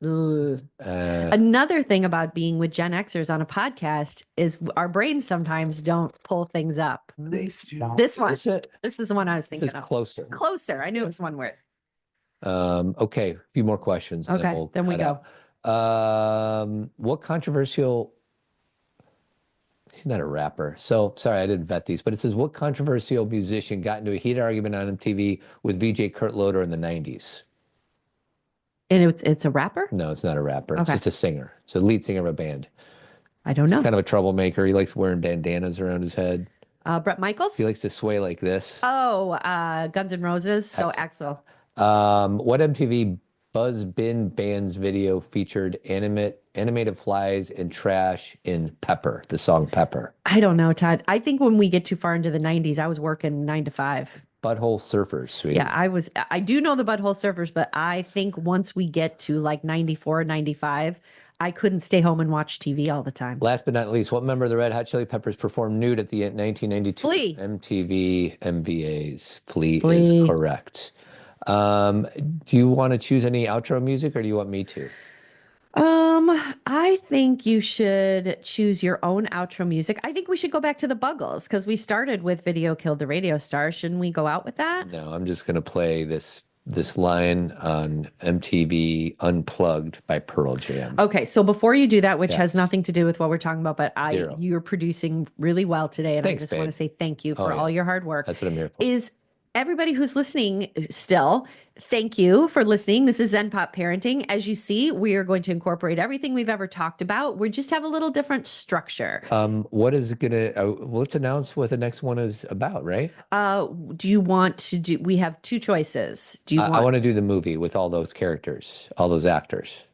Ugh. Another thing about being with Gen Xers on a podcast is our brains sometimes don't pull things up. This one. Is it? This is the one I was This thinking is of. closer. Closer. I knew it was one word. Okay, a few more questions. and Okay, then we cut out. What controversial He's not a rapper. So sorry, I didn't vet these, but it says, what controversial musician got into a heated argument on MTV with VJ Kurt Loder in the 90s? And it's a rapper? No, it's not a rapper. It's Okay. just a singer. It's a lead singer of a band. I don't He's know. kind of a troublemaker. He likes wearing bandanas around his head. Brett Michaels? He likes to sway like this. Oh, Guns N' Roses. So Axl. What MTV Buzz Bin Band's video featured animated flies and trash in Pepper, the song Pepper? I don't know, Todd. I think when we get too far into the 90s, I was working 9 to 5. Butthole Surfers, sweet. Yeah, I do know the Butthole Surfers, but I think once we get to like 94, 95, I couldn't stay home and watch TV all the time. Last but not least, what member of the Red Hot Chili Peppers performed nude at the 1992 Flea. MTV MVAs? Flea is correct. Do you want to choose any outro music or do you want me to? I think you should choose your own outro music. I think we should go back to the Buggles because we started with Video Killed the Radio Star. Shouldn't we go out with that? No, I'm just going to play this line on MTV Unplugged by Pearl Jam. Okay, so before you do that, which Yeah. has nothing to do with what we're talking about, but Zero. you're producing really well today, and Thanks, I just want babe. to say thank you for Oh, yeah. all your hard work. That's what I'm here for. Is everybody who's listening still, thank you for listening. This is Zen Pop Parenting. As you see, we are going to incorporate everything we've ever talked about. We just have a little different structure. What is going to, let's announce what the next one is about, right? Do you want to do, we have two choices. Do you I want to do the movie with all those characters, all those actors.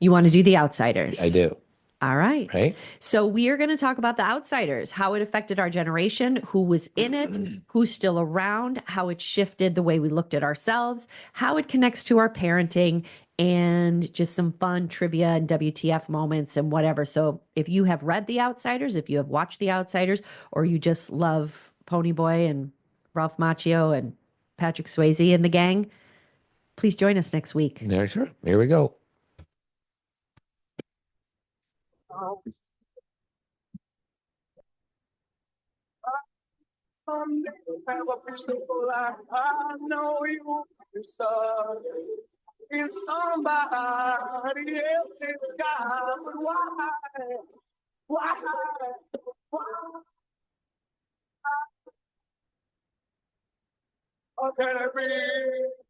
You want to do The Outsiders? I do. All right. Right? So we are going to talk about The Outsiders, how it affected our generation, who was in it, who's still around, how it shifted the way we looked at ourselves, how it connects to our parenting, and just some fun trivia and WTF moments and whatever. So if you have read The Outsiders, if you have watched The Outsiders, or you just love Ponyboy and Ralph Macchio and Patrick Swayze and the gang, please join us next week. Yeah, sure. Here we go. Have a peaceful life. I know you deserve in somebody else's sky, but why? Why? Why? How can it be?